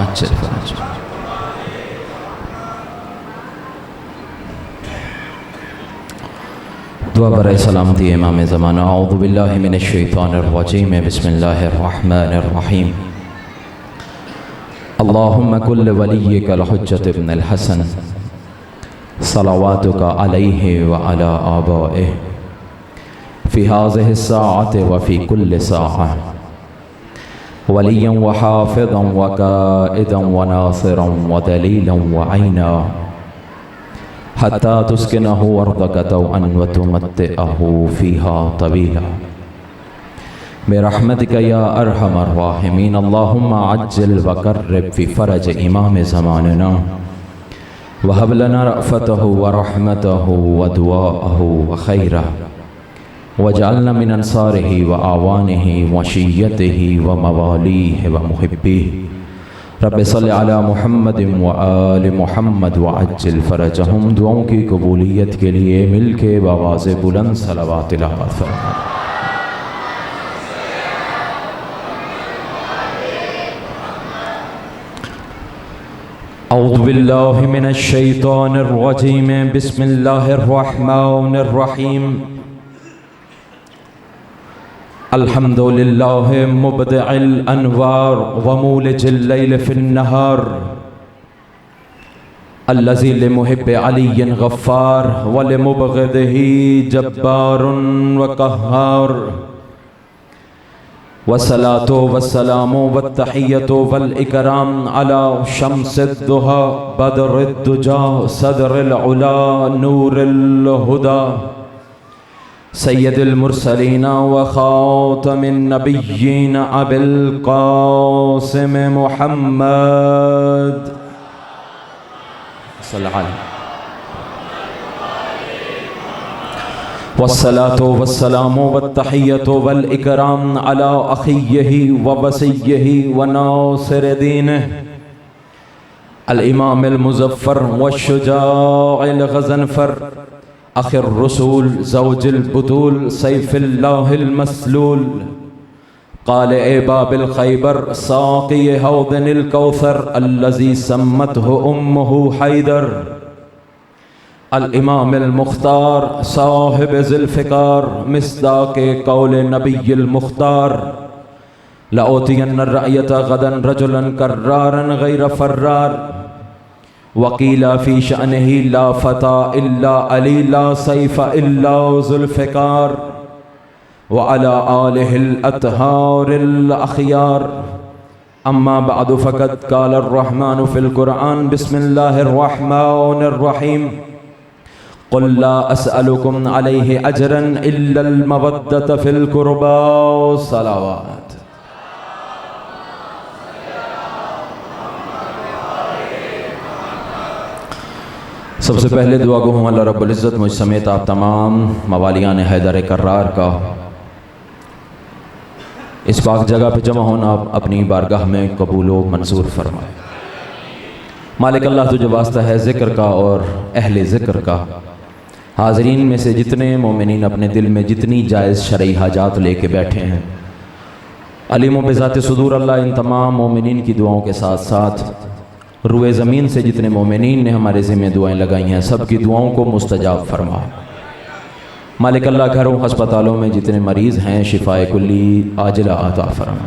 वअज्जिल फरज। दुआ बराए सलामती इमाम ज़माना। औज़ु बिल्लाहि मिनश शैतानिर रजीम। बिस्मिल्लाहिर रहमानिर रहीम। अल्लाहुम्मा कुल्ल वलिय्यिकल हुज्जत इब्नुल हसन सलावातुका अलैहि व अला आबाइहि फ़ी हाज़िहि स्साअति व फ़ी कुल्लि साअह वलिय्यन व हाफ़िज़न व काइदन व नासिरन व दलीलन व ऐना हत्ता तुस्किनहु अर्दक तौअन व तुमत्तिअहु फ़ीहा तवीला बिरहमतिक या अरहमर राहिमीन। अल्लाहुम्मा अज्जिल व कर्रिब फ़ी फ़रज इमाम ज़मानिना व हब लना रअफ़तहु व रहमतहु व दुआअहु व खैरहु वजअलना मिन अंसारिही व आवानिही व शिय्यतिही व मवालीहि व मुहिब्बिही। रब्बि सल्लि अला मुहम्मदिन व आलि मुहम्मद व अज्जिल फ़रजहुम। दुआओं की कबूलियत के लिए मिल के आवाज़ बुलंद सलावत तिलावत फरमा। औज़ु बिल्लाहि मिनश शैतानिर रजीम। बिस्मिल्लाहिर रहमानिर रहीम। अल्हम्दुलिल्लाहि मुबदिइल अनवार व मूलिजिल लैल फिन नहार अल्लज़ी लिमुहिब्बि अलिय्यिन गफ़्फ़ार व लिमुबग़िदिही जब्बारुन व क़ह्हार। वस्सलातु वस्सलामु वत्तहिय्यतु वल इकराम अला शम्सिद्दुहा बदरिद्दुजा सदरिल उला नूरिल हुदा सय्यदुल मुरसलीन व ख़ातमिन नबिय्यीन अबिल क़ासिम मुहम्मद सल्लल्लाहु अलैहि वस्सलातु वस्सलामु वत्तहिय्यतु वल इकराम अला अख़िय्यिही व वसिय्यिही व नासिर दीनिही अल इमामिल मुज़फ़्फ़र व शुजाइल ग़ज़नफ़र आखिर रसूल ज़ौजिल बुतूल सैफ़िल्लाहिल मसलूल क़ाले बाबिल ख़ैबर साक़ी हौदिनिल कौसर अल्लज़ी सम्मतहु उम्मुहु हैदर अल इमामिल मुख्तार साहिब ज़ुल्फ़िकार मिस्दाक़े क़ौले नबिय्यिल मुख्तार लअूतियन्न रअयत गदन रजुलन कर्रारन गैर फ़र्रार वकीला फ़ी शअनिही ला फ़ता इल्ला अली ला सैफ़ इल्ला ज़ुल्फ़िकार व अला आलिहिल अत्हारिल अख़यार। अम्मा बअदु फ़क़द क़ालर रहमानु फ़िल क़ुरआन बिस्मिल्लाहिर रहमानिर रहीम। क़ुल ला अस्अलुकुम अलैहि अजरन इल्लल मवद्दत फ़िल क़ुरबा सलावात। सबसे पहले दुआ गो हूँ अल्लाह रब्बुल इज़्ज़त मुझ समेत आप तमाम मवालियान हैदर कर्रार का इस पाक जगह पे जमा होना अपनी बारगाह में कबूल व मंजूर फरमाए। मालिक अल्लाह तुझे वास्ता है ज़िक्र का और अहले ज़िक्र का। हाज़रीन में से जितने मोमिनीन अपने दिल में जितनी जायज़ शरई हाजात लेके बैठे हैं, अलीम बिज़ात सुदूर अल्लाह इन तमाम मोमिनीन की दुआओं के साथ साथ रुए ज़मीन से जितने मोमिनीन ने हमारे ज़िम्मे दुआएं लगाई हैं, सब की दुआओं को मुस्तजाब फरमा। मालिक अल्लाह घरों अस्पतालों में जितने मरीज़ हैं शिफ़ाए कुल्ली आजिला अता फरमा।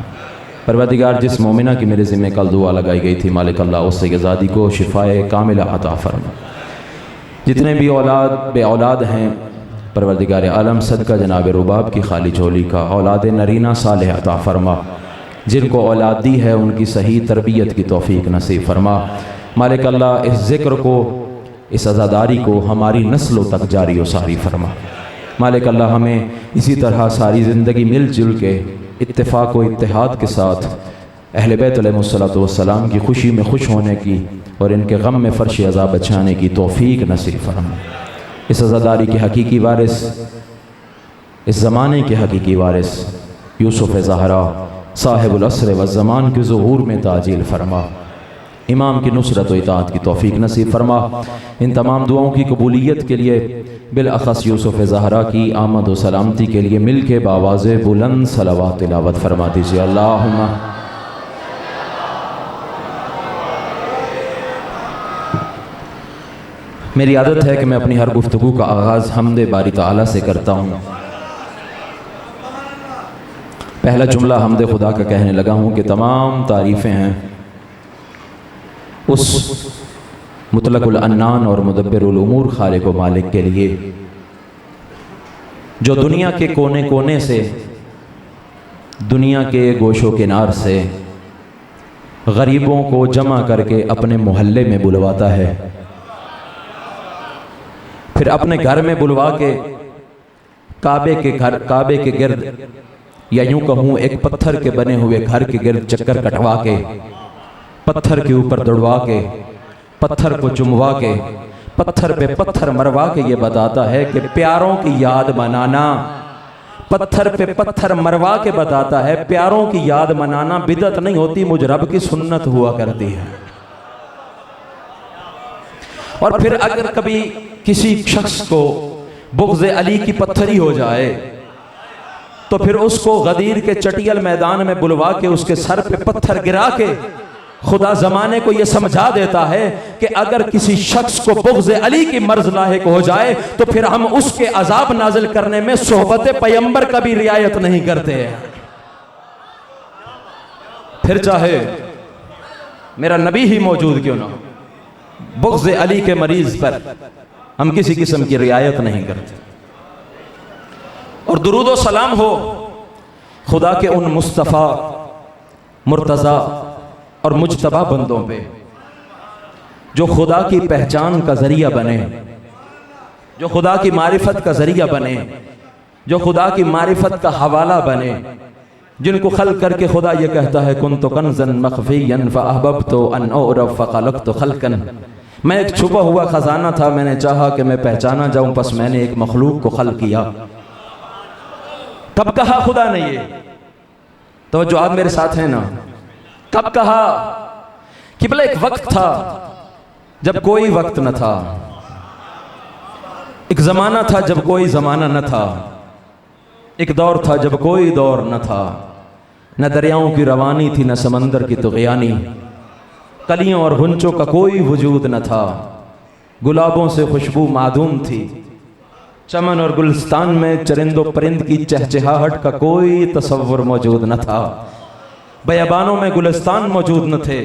परवरदिगार जिस मोमिना की मेरे ज़िम्मे कल दुआ लगाई गई थी, मालिक अल्लाह उससे आज़ादी को शिफ़ाए कामिला अता फरमा। जितने भी औलाद बे औलाद हैं, परवरदिगार आलम सदका जनाब रुबाब की खाली झोली का औलाद नरीना सालेह अता फरमा। जिनको औलाद दी है उनकी सही तरबियत की तौफ़ीक नसीब फरमा। मालिक अल्लाह इस ज़िक्र को, इस अज़ादारी को हमारी नस्लों तक जारी व सारी फरमा। मालिक अल्लाह हमें इसी तरह सारी ज़िंदगी मिलजुल के इत्तेफ़ाक़ व इत्तेहाद के साथ अहले बैत अलैहिमुस्सलातु वस्सलाम की खुशी में खुश होने की और इनके गम में फ़र्श अज़ाब बचाने की तौफ़ीक नसीब फरमा। इस अज़ादारी के हकीकी वारिस, इस ज़माने के हकीकी वारिस यूसुफ़ ज़हरा साहिबुल अस्र व ज़मान के ज़ुहूर में ताजील फरमा। इमाम की नुसरत व इताअत की तौफ़ीक नसीब फरमा। इन तमाम दुआओं की कबूलियत के लिए बिलअख़स यूसुफ़ ज़हरा की आमद व सलामती के लिए मिल के बावाज़े बुलंद सलावत तिलावत फरमा दीजिए। अल्लाहुम्मा मेरी आदत है कि मैं अपनी हर गुफ्तगू का आगाज़ हम्द बारी ताला से करता हूँ। पहला जुमला हम्द खुदा का कहने लगा हूँ कि तमाम तारीफ़ें हैं उस मुतलकुल अन्नान और मुदब्बिरुल उमूर खालिक व मालिक के लिए, जो दुनिया के कोने कोने से, दुनिया के गोशो किनार से गरीबों को जमा करके अपने मोहल्ले में बुलवाता है, फिर अपने घर में बुलवा के काबे के गिर्द, या यूं कहूँ एक पत्थर के बने हुए घर के गिर्द चक्कर कटवा के, पत्थर के ऊपर दौड़वा के, पत्थर को चुमवा के, पत्थर पे पत्थर मरवा के ये बताता है कि प्यारों की याद मनाना, पत्थर पे पत्थर मरवा के बताता है प्यारों की याद मनाना बिदअत नहीं होती, मुझ रब की सुन्नत हुआ करती है। और फिर अगर कभी किसी शख्स को बुग़्ज़ अली की पत्थरी हो जाए तो फिर उसको गदीर के चटियल मैदान में बुलवा के उसके सर पे पत्थर गिरा के खुदा ज़माने को यह समझा देता है कि अगर किसी शख्स को बुग़्ज़ अली की मर्ज़ लाहिक हो जाए तो फिर हम उसके अजाब नाजिल करने में सोहबत पैगंबर का भी रियायत नहीं करते हैं। फिर चाहे मेरा नबी ही मौजूद क्यों ना हो, बुग़्ज़ अली के मरीज पर हम किसी किस्म की रियायत नहीं करते। और दुरूद व सलाम हो खुदा के उन मुस्तफ़ा, मुर्तज़ा और मुज्तबा बंदों पे जो खुदा की पहचान का ज़रिया बने, जो खुदा की मारिफत का ज़रिया बने, जो खुदा की मारिफत का हवाला बने, जिनको खल्क़ करके खुदा ये कहता है कुन्तु कन्ज़न मख़फ़िय्यन फ़अहबब्तु अन उअरफ़ फ़ख़लक़तु ख़ल्क़न, मैं एक छुपा हुआ ख़जाना था, मैंने चाहा कि मैं पहचाना जाऊँ, बस मैंने एक मखलूक को खल्क़ किया। कब कहा खुदा ने ये? तो जो आप मेरे साथ हैं ना, कब कहा? कि भला एक वक्त था जब कोई वक्त न था, एक ज़माना था जब कोई ज़माना न था, एक दौर था जब कोई दौर न था, न दरियाओं की रवानी थी न समंदर की तुग़यानी, कलियों और गुंचों का कोई वजूद न था, गुलाबों से खुशबू मादूम थी, चमन और गुलस्तान में चरिंदो परिंद की चहचहाहट का कोई तसव्वुर मौजूद न था, बयाबानों में गुलस्तान मौजूद न थे,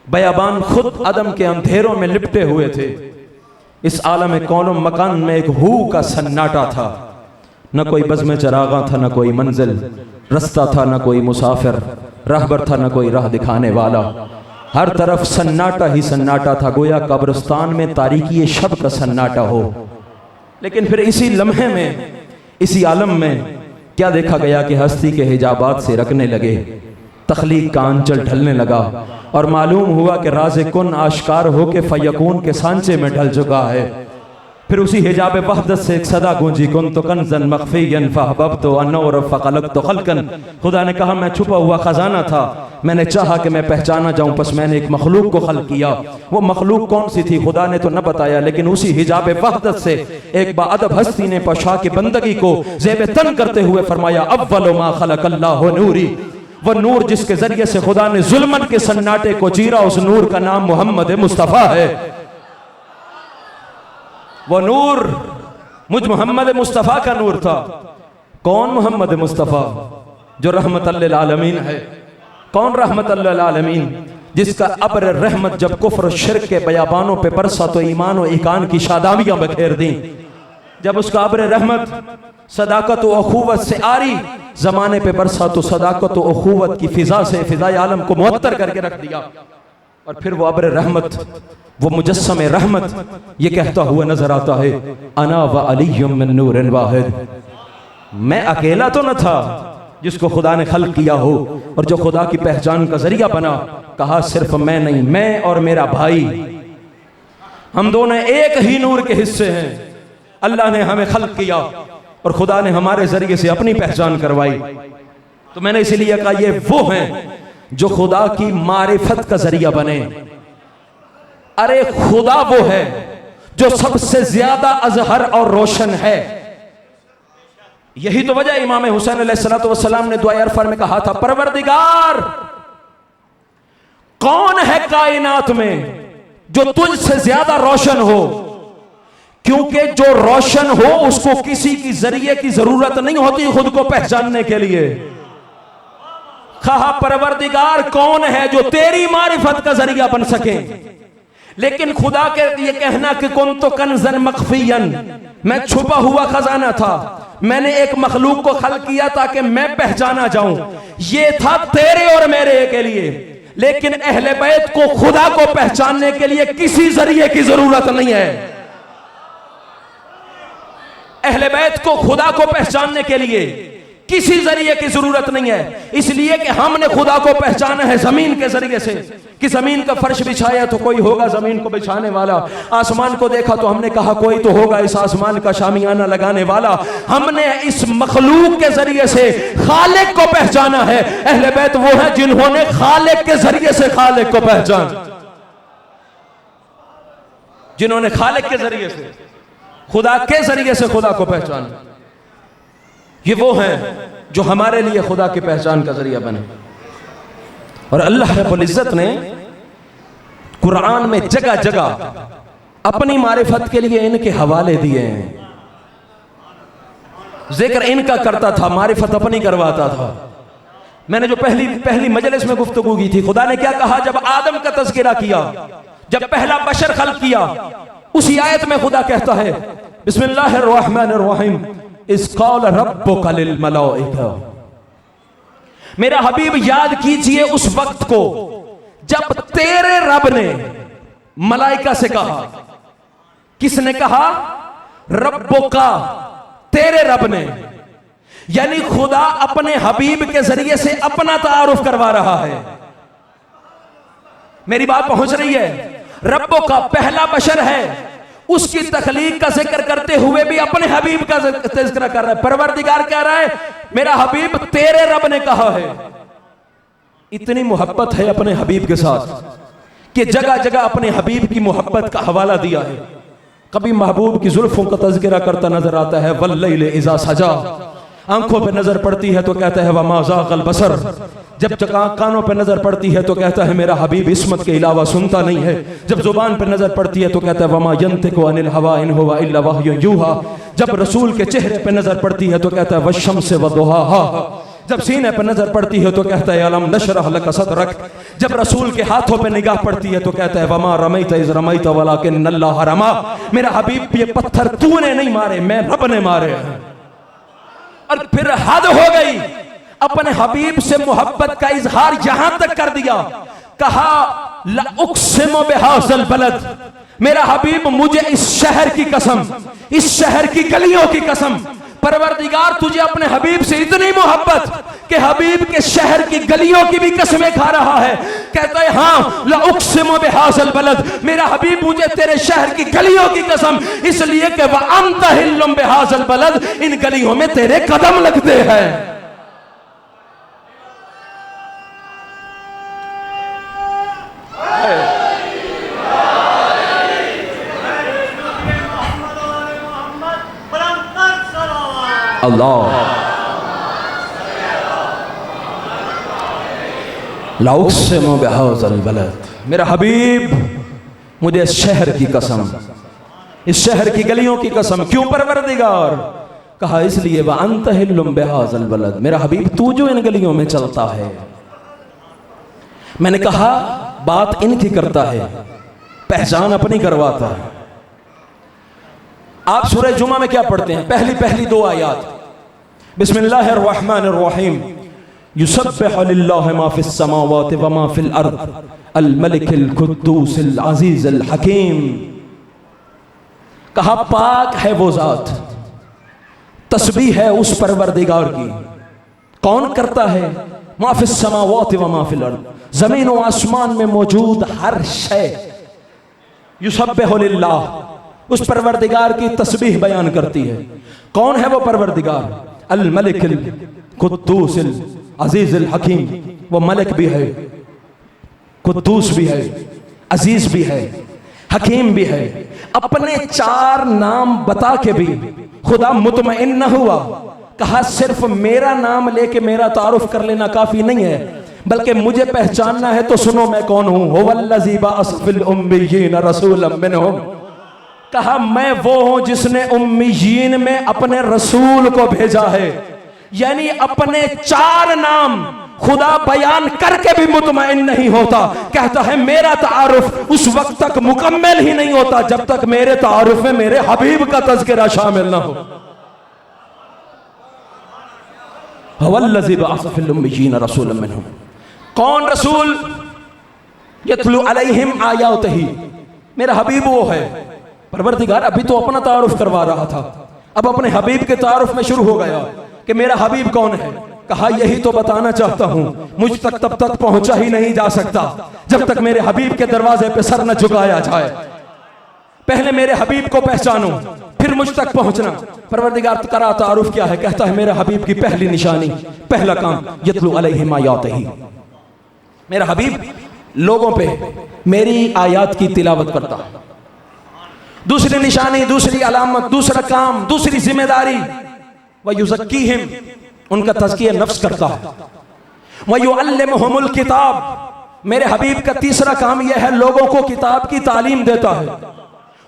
बयाबान खुद अदम के अंधेरों में लिपटे हुए थे। इस आलम कौनो मकान में एक हू का सन्नाटा था, न कोई बज़्म चरागा था, न कोई मंजिल रास्ता था, न कोई मुसाफिर रहबर था, न कोई राह दिखाने वाला, हर तरफ सन्नाटा ही सन्नाटा था, गोया कब्रिस्तान में तारीकी शब का सन्नाटा हो। लेकिन फिर इसी लम्हे में, इसी आलम में क्या देखा गया कि हस्ती के हिजाबात से रखने लगे, तख्लीक का आंचल ढलने लगा और मालूम हुआ कि राज़े कुन आश्कार हो के फयकून के सांचे में ढल चुका है। फिर उसी हिजाब वहदत से एक सदा गूंजी कुन्तु कन्ज़न मख़फ़िय्यन फ़अहबब्तु अन उअरफ़ फ़ख़लक़तु ख़ल्क़न, खुदा ने कहा मैं छुपा हुआ ख़जाना था, मैंने चाहा कि मैं पहचाना जाऊं, बस मैंने एक मखलूक को खल्क़ किया। वो मखलूक कौन सी थी खुदा ने तो न बताया, लेकिन उसी हिजाब वहदत से एक बाअदब हस्ती ने पशा की बंदगी को ज़ेब तन करते हुए फरमाया अव्वलु मा ख़लक़ल्लाहु नूरी, वह नूर जिसके जरिए से खुदा ने जुल्मत के सन्नाटे को चीरा, उस नूर का नाम मोहम्मद मुस्तफ़ा है। वो नूर मुझ मोहम्मद मुस्तफ़ा का नूर था। कौन मोहम्मद मुस्तफ़ा? जो रहमतल लिल आलमीन है। कौन रहमतल लिल आलमीन? जिसका अब्र रहमत जब कुफ्र शिर्क के बयाबानों पे बरसा तो ईमान और ईकान की शादाबियां बखेर दी। जब उसका अब्र रहमत सदाकत व अखुवत से आरी जमाने पे बरसा तो सदाकत व अखुवत की फिजा से फिजाए आलम को मुअत्तर करके रख दिया। और फिर वो अब्र रहमत, वो मुजस्सम रहमत ये कहता हुआ नजर आता है अना व अलियुम मिन नूरिन वाहिद, मैं अकेला तो न था जिसको खुदा ने खल्क़ किया हो और जो खुदा की पहचान का जरिया बना। कहा सिर्फ मैं नहीं, मैं और मेरा भाई, हम दोनों एक ही नूर के हिस्से हैं। अल्लाह ने हमें खल्क़ किया और खुदा ने हमारे जरिए से अपनी पहचान करवाई। तो मैंने इसीलिए कहा ये वो हैं जो खुदा की मारिफत का जरिया बने। अरे खुदा वो है जो सबसे ज्यादा अजहर और रोशन है। यही तो वजह इमाम हुसैन अलैहिस्सलातु वस्सलाम ने दुआ अरफा में कहा था परवरदिगार कौन है कायनात में जो तुझसे ज्यादा रोशन हो। क्योंकि जो रोशन हो उसको किसी की जरिए की जरूरत नहीं होती खुद को पहचानने के लिए। कहा परवरदिगार कौन है जो तेरी मारिफत का जरिया बन सके, लेकिन खुदा के ये कहना कि कुन तो कंजन मखफियन, मैं छुपा हुआ खजाना था, मैंने एक मखलूक को खल किया ताकि मैं पहचाना जाऊं, ये था तेरे और मेरे के लिए। लेकिन अहले बैत को खुदा को पहचानने के लिए किसी जरिए की जरूरत नहीं है। अहले बैत को खुदा को पहचानने के लिए किसी जरिए की जरूरत नहीं है, इसलिए कि हमने खुदा को पहचाना है जमीन के जरिए से कि जमीन का फर्श बिछाया तो कोई होगा जमीन को बिछाने वाला, आसमान को देखा तो हमने कहा कोई तो होगा इस आसमान का शामियाना लगाने वाला। हमने इस मखलूक के जरिए से खालिक को पहचाना है। अहले बैत वो है जिन्होंने खालिक के जरिए से खालिक को पहचाना, जिन्होंने खालिक के जरिए से खुदा के जरिए से खुदा को पहचाना। ये वो हैं जो हमारे लिए खुदा की पहचान का जरिया बने। और अल्लाह रब्बुल इज्जत ने कुरान में जगह जगह अपनी मारिफत के लिए इनके हवाले दिए हैं। जिक्र इनका करता था, मारिफत अपनी करवाता था। मैंने जो पहली मजलिस में गुफ्तगू की थी, खुदा ने क्या कहा जब आदम का तज़किरा किया, जब पहला बशर खल्क किया, उसी आयत में खुदा कहता है बिस्मिल्लाहिर्रहमानिर्रहीम इस क़ाल रब्बुका लिल मलाइका, मेरा हबीब याद कीजिए उस वक्त को जब तेरे रब ने मलाइका से कहा। किसने कहा? रब्बुका, तेरे रब ने। यानी खुदा अपने हबीब के जरिए से अपना तारुफ करवा रहा है। मेरी बात पहुंच रही है? रब्बुका पहला बशर है, उसकी तखलीक का जिक्र करते हुए भी अपने हबीब का जिक्र कर रहा है। परवरदिगार कह रहा है मेरा हबीब तेरे रब ने कहा है। इतनी मोहब्बत है अपने हबीब के साथ कि जगह जगह अपने हबीब की मोहब्बत का हवाला दिया है। कभी महबूब की जुल्फों का तज़किरा करता नजर आता है, वल्लैल इज़ा सजा, आंखों पे नजर पड़ती है तो कहता है वमा ज़ाग़ल बसर, जब कानों पे नजर पड़ती है तो कहता है मेरा हबीब इस्मत के अलावा सुनता नहीं है, जब जुबान पे नजर पड़ती है तो कहता है वमा यंतिकु अनिल हवा इन हुवा इल्ला वह्युन यूहा, जब रसूल के चेहरे पे नजर पड़ती है तो कहता है वश्शम्सि वदुहाहा, जब सीने पे नजर पड़ती है तो कहता है अलम नशरह लक सदरक, जब रसूल के हाथों पे निगाह पड़ती है तो कहता है वमा रमैत इज़ रमैत वलाकिन्नल्लाह रमा, मेरा हबीब ये पत्थर तूने नहीं मारे, मैं रब ने मारे हैं। और फिर हद हो गई, अपने हबीब से मोहब्बत का इजहार यहां तक कर दिया, कहा ला उक़सिमु बिहाज़ल बलद, मेरा हबीब मुझे इस शहर की कसम, इस शहर की गलियों की कसम, परवरदिगार तुझे अपने हबीब से इतनी मोहब्बत कि हबीब के शहर की गलियों की भी कसमें खा रहा है। कहता है हाँ ला उक़सिमु बिहाज़ल बलद, मेरा हबीब मुझे तेरे शहर की गलियों की कसम, इसलिए कि व अंत हिल्लुम बिहाज़ल बलद, इन गलियों में तेरे कदम लगते हैं। अल्लाह ला उक़सिमु बिहाज़ल बलद, मेरा हबीब मुझे इस शहर की कसम, इस शहर की गलियों की कसम। क्यों परवरदिगार? कहा इसलिए व अंत हिल्लुम बिहाज़ल बलद, मेरा हबीब तू जो इन गलियों में चलता है। मैंने कहा बात इनकी करता है, पहचान अपनी करवाता है। आप सूरह जुमा में क्या पढ़ते हैं? पहली दो आयात, बिस्मिल्लाहिर्रहमानिर्रहीम युसब्बिहु लिल्लाहि मा फिस समावाति व मा फिल अर्द अल मलिकिल कुद्दूसिल अजीज़िल हकीम। कहा पाक है वो जात, तस्बीह है उस परवरदिगार की। कौन करता है? मा फिस समावाति व मा फिल अर्द, जमीन व आसमान में मौजूद हर शय युसब्बिहु लिल्लाह, उस परवरदिगार की तस्बीह बयान करती है। कौन है वो परवरदिगार? अल मलिकिल कुद्दूसिल अजीज़िल हकीम, वो मलिक भी है, कुद्दूस भी है, अजीज भी है, हकीम भी है। अपने चार नाम बता के भी खुदा मुतमइन न हुआ। कहा सिर्फ मेरा नाम लेके मेरा तारुफ कर लेना काफी नहीं है, बल्कि मुझे पहचानना है तो सुनो मैं कौन हूं। हुवल्लज़ी बअस फिल उम्मिय्यीन रसूलन मिनहुम, कहा मैं वो हूं जिसने उम्मीयीन में अपने रसूल को भेजा है, यानी अपने 4 नाम खुदा बयान करके भी मुतमईन नहीं होता। कहता है मेरा तारुफ उस वक्त तक मुकम्मल ही नहीं होता जब तक मेरे तारुफ में मेरे हबीब का तज़किरा शामिल ना हो। वल्लज़ी बअस फ़िल उम्मिय्यीन रसूलन मिनहुम, कौन रसूल? यतलू अलैहिम आयातिही, मेरा हबीब वो है। परवरदिगार अभी तो अपना तारुफ करवा रहा था, अब अपने हबीब के तारुफ में शुरू हो गया कि मेरा हबीब कौन है। कहा यही तो बताना चाहता हूं, मुझ तक तब तक पहुंचा ही नहीं जा सकता जब तक मेरे हबीब के दरवाजे पे सर न झुकाया जाए। पहले मेरे हबीब को पहचानो फिर मुझ तक पहुंचना। परवरदिगार करा तारुफ क्या है? कहता है मेरे हबीब की पहली निशानी, पहला काम, यतलू अलैहिम आयातिही, मेरा हबीब लोगों पे मेरी आयात की तिलावत करता। दूसरी निशानी, दूसरी अलामत, दूसरा काम, दूसरी जिम्मेदारी, व युज़क्कीहिम, उनका तज़किया नफ्स करता है। व युअल्लिमुहुमुल किताब, मेरे हबीब का तीसरा काम यह है लोगों को किताब की तालीम देता है।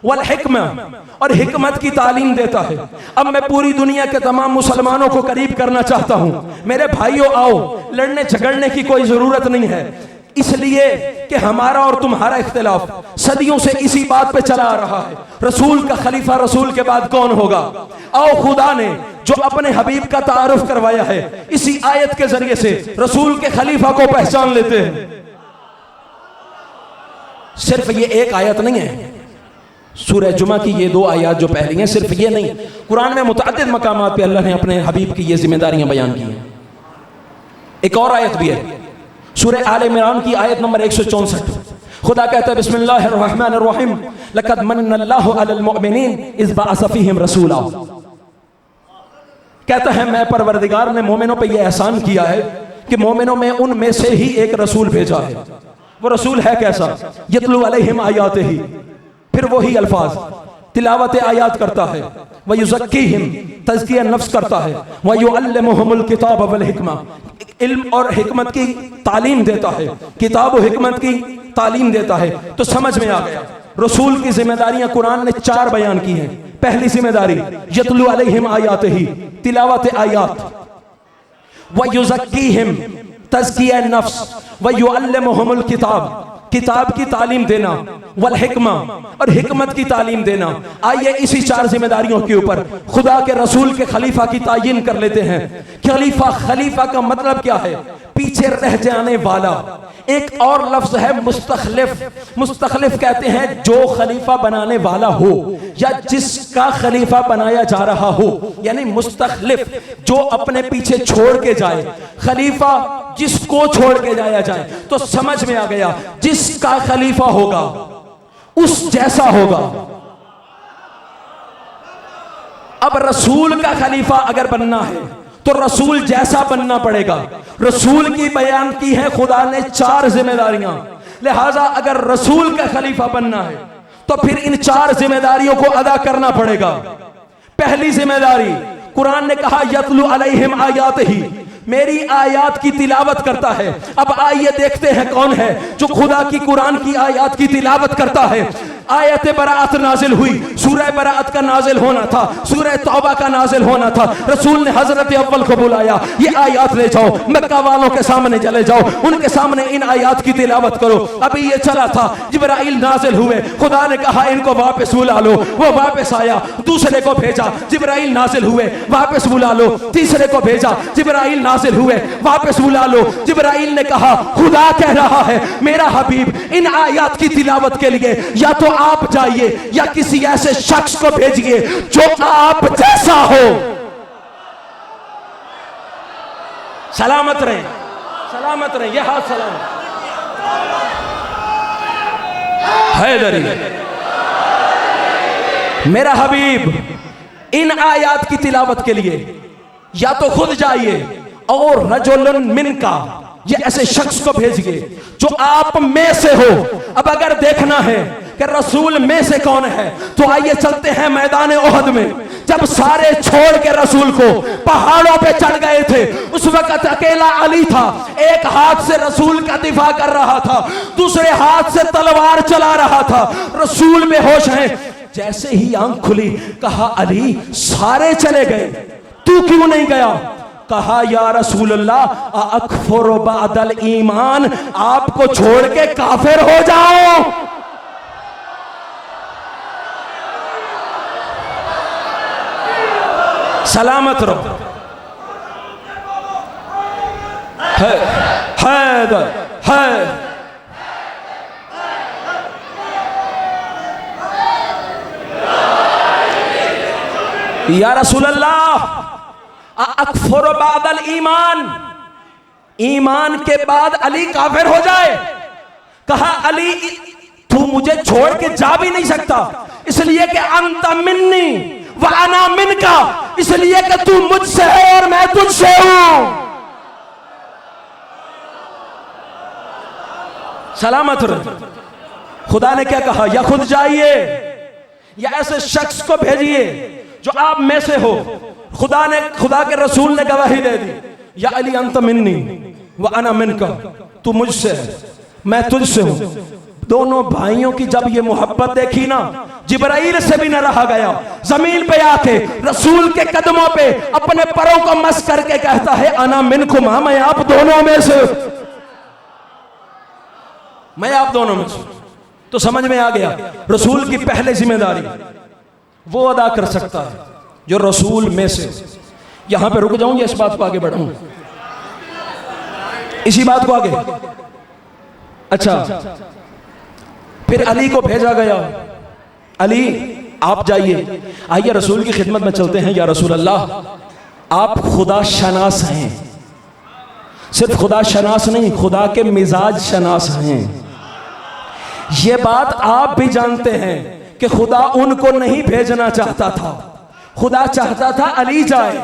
वल हिक्मा, और हिकमत की तालीम देता है। अब मैं पूरी दुनिया के तमाम मुसलमानों को करीब करना चाहता हूं। मेरे भाइयों आओ, लड़ने झगड़ने की कोई जरूरत नहीं है, इसलिए कि हमारा और तुम्हारा इख्तिलाफ सदियों से इसी बात पे चला आ रहा है, रसूल का खलीफा रसूल के बाद कौन होगा। आओ खुदा ने जो अपने हबीब का तारुफ करवाया है, इसी आयत के जरिए से रसूल के खलीफा को पहचान लेते हैं। सिर्फ ये एक आयत नहीं है, सूरह जुमा की ये 2 आयत जो पहली हैं, सिर्फ ये नहीं, कुरान में मुतअद्दिद मकामात पे अल्लाह ने अपने हबीब की ये जिम्मेदारियां बयान की हैं। एक और आयत भी है, सूरह आले इमरान की आयत नंबर 164। खुदा कहता है बिस्मिल्लाहिर रहमानिर रहीम, लक़द मन्नल्लाहु अलल मुअमिनीन इज़ बअस फ़ीहिम रसूला। कहता है मैं परवरदिगार ने मोमिनों पे ये एहसान किया है कि मोमिनों में उनमें से ही एक रसूल भेजा है। वो रसूल है कैसा? यतलू अलैहिम आयातिही, फिर वही अल्फाज तिलावत आयात करता है। व युज़क्कीहिम, तज़किया नफ्स करता है। व युअल्लिमुहुमुल किताब वल हिक्मा, इल्म और हिकमत की तालीम देता है, किताब और हिकमत की तालीम देता है। तो समझ में आ गया रसूल की जिम्मेदारियां कुरान ने 4 बयान की हैं। पहली जिम्मेदारी यतलू अलैहिम आयातिही, तिलावत आयात। व युज़क्कीहिम, तज़किया नफ्स। व युअल्लिमुहुमुल किताब, किताब की तालीम देना। वल हिक्मा, और हिकमत की तालीम देना। आइए इसी 4 जिम्मेदारियों के ऊपर खुदा के रसूल के खलीफा की तायीन कर लेते हैं। खलीफा, खलीफा का मतलब क्या है? पीछे रह जाने वाला। एक और लफ्ज है मुस्तखलिफ। मुस्तखलिफ कहते हैं जो खलीफा बनाने वाला हो या जिसका खलीफा बनाया जा रहा हो, यानी मुस्तखलिफ जो अपने पीछे छोड़ के जाए। खलीफा जिसको छोड़ के जाया जाए, तो समझ में आ गया जिसका खलीफा होगा उस जैसा होगा। अब रसूल का खलीफा अगर बनना है तो रसूल जैसा बनना पड़ेगा। रसूल की बयान की है खुदा ने 4 जिम्मेदारियां, लिहाजा अगर रसूल का खलीफा बनना है तो फिर इन 4 जिम्मेदारियों को अदा करना पड़ेगा। पहली जिम्मेदारी, कुरान ने कहा यतलू अलैहिम आयातिही, मेरी आयात की तिलावत करता है। अब आइए देखते हैं कौन है जो खुदा की कुरान की आयात की तिलावत करता है। आयत बराअत नाजिल हुई, सूरह बराअत का नाजिल होना था, सूरह तौबा का नाजिल होना था। रसूल ने हजरत अव्वल को बुलाया, ये आयात ले जाओ, मक्का वालों के सामने चले जाओ, उनके सामने इन आयात की तिलावत करो। अभी ये चला था, जिब्राइल नाजिल हुए, खुदा ने कहा इनको वापस बुला लो, वो वापस आया। दूसरे को भेजा, जिब्राइल नाजिल हुए, वापस बुला लो। तीसरे को भेजा, जिब्राइल नाजिल हुए, वापस बुला लो। जिब्राइल ने कहा खुदा कह रहा है मेरा हबीब इन आयात की तिलावत के लिए या तो आप जाइए या किसी ऐसे शख्स को भेजिए जो आप जैसा हो। सलामत रहे, सलामत रहे, ये हाथ सलामत। हैदरी, मेरा हबीब इन आयात की तिलावत के लिए या तो खुद जाइए और रजुलन मिनका, ये ऐसे शख्स को भेजिए जो आप में से हो। अब अगर देखना है कि रसूल में से कौन है तो आइए चलते हैं मैदान ओहद में। जब सारे छोड़ के रसूल को पहाड़ों पे चढ़ गए थे, उस वक्त अकेला अली था। एक हाथ से रसूल का दिफा कर रहा था, दूसरे हाथ से तलवार चला रहा था। रसूल बेहोश हैं, जैसे ही आंख खुली कहा अली सारे चले गए, तू क्यों नहीं गया? कहा या रसूल अल्लाह अकफर बादल ईमान, आपको छोड़ के काफिर हो जाओ। सलामत रहो। हैदर है या रसूल अल्लाह अकफर बादल ईमान, ईमान के बाद अली काफिर हो जाए। कहा अली तू मुझे छोड़ के जा भी नहीं सकता, इसलिए कि अंत मिन्नी व अना मिनका, इसलिए कि तू मुझसे है और मैं तुझसे हूं। सलामत रहे। खुदा ने क्या कहा? या खुद जाइए या ऐसे शख्स को भेजिए जो आप में से हो। खुदा के रसूल ने गवाही दे दी, या अली अंत मिन्नी व अना मिनका, तू मुझसे है मैं तुझसे हूं। दोनों भाइयों की जब ये मोहब्बत देखी ना, जिब्राइल से भी न रहा गया, जमीन पे आके रसूल के कदमों पे अपने परों को मस करके कहता है अना मिनकुमा, मैं आप दोनों में से, मैं आप दोनों में से। तो समझ में आ गया रसूल की पहले जिम्मेदारी वो अदा कर सकता है जो रसूल में से। यहां पे रुक जाऊं या इस बात को आगे बढ़ाऊं? इसी बात को आगे। अच्छा, फिर अली को भेजा गया, अली आप जाइए। आइए रसूल की खिदमत में चलते हैं। या रसूल अल्लाह आप खुदा शनास हैं, सिर्फ खुदा शनास नहीं, खुदा के मिजाज शनास हैं। ये बात आप भी जानते हैं कि खुदा उनको नहीं भेजना चाहता था, खुदा चाहता था अली जाए।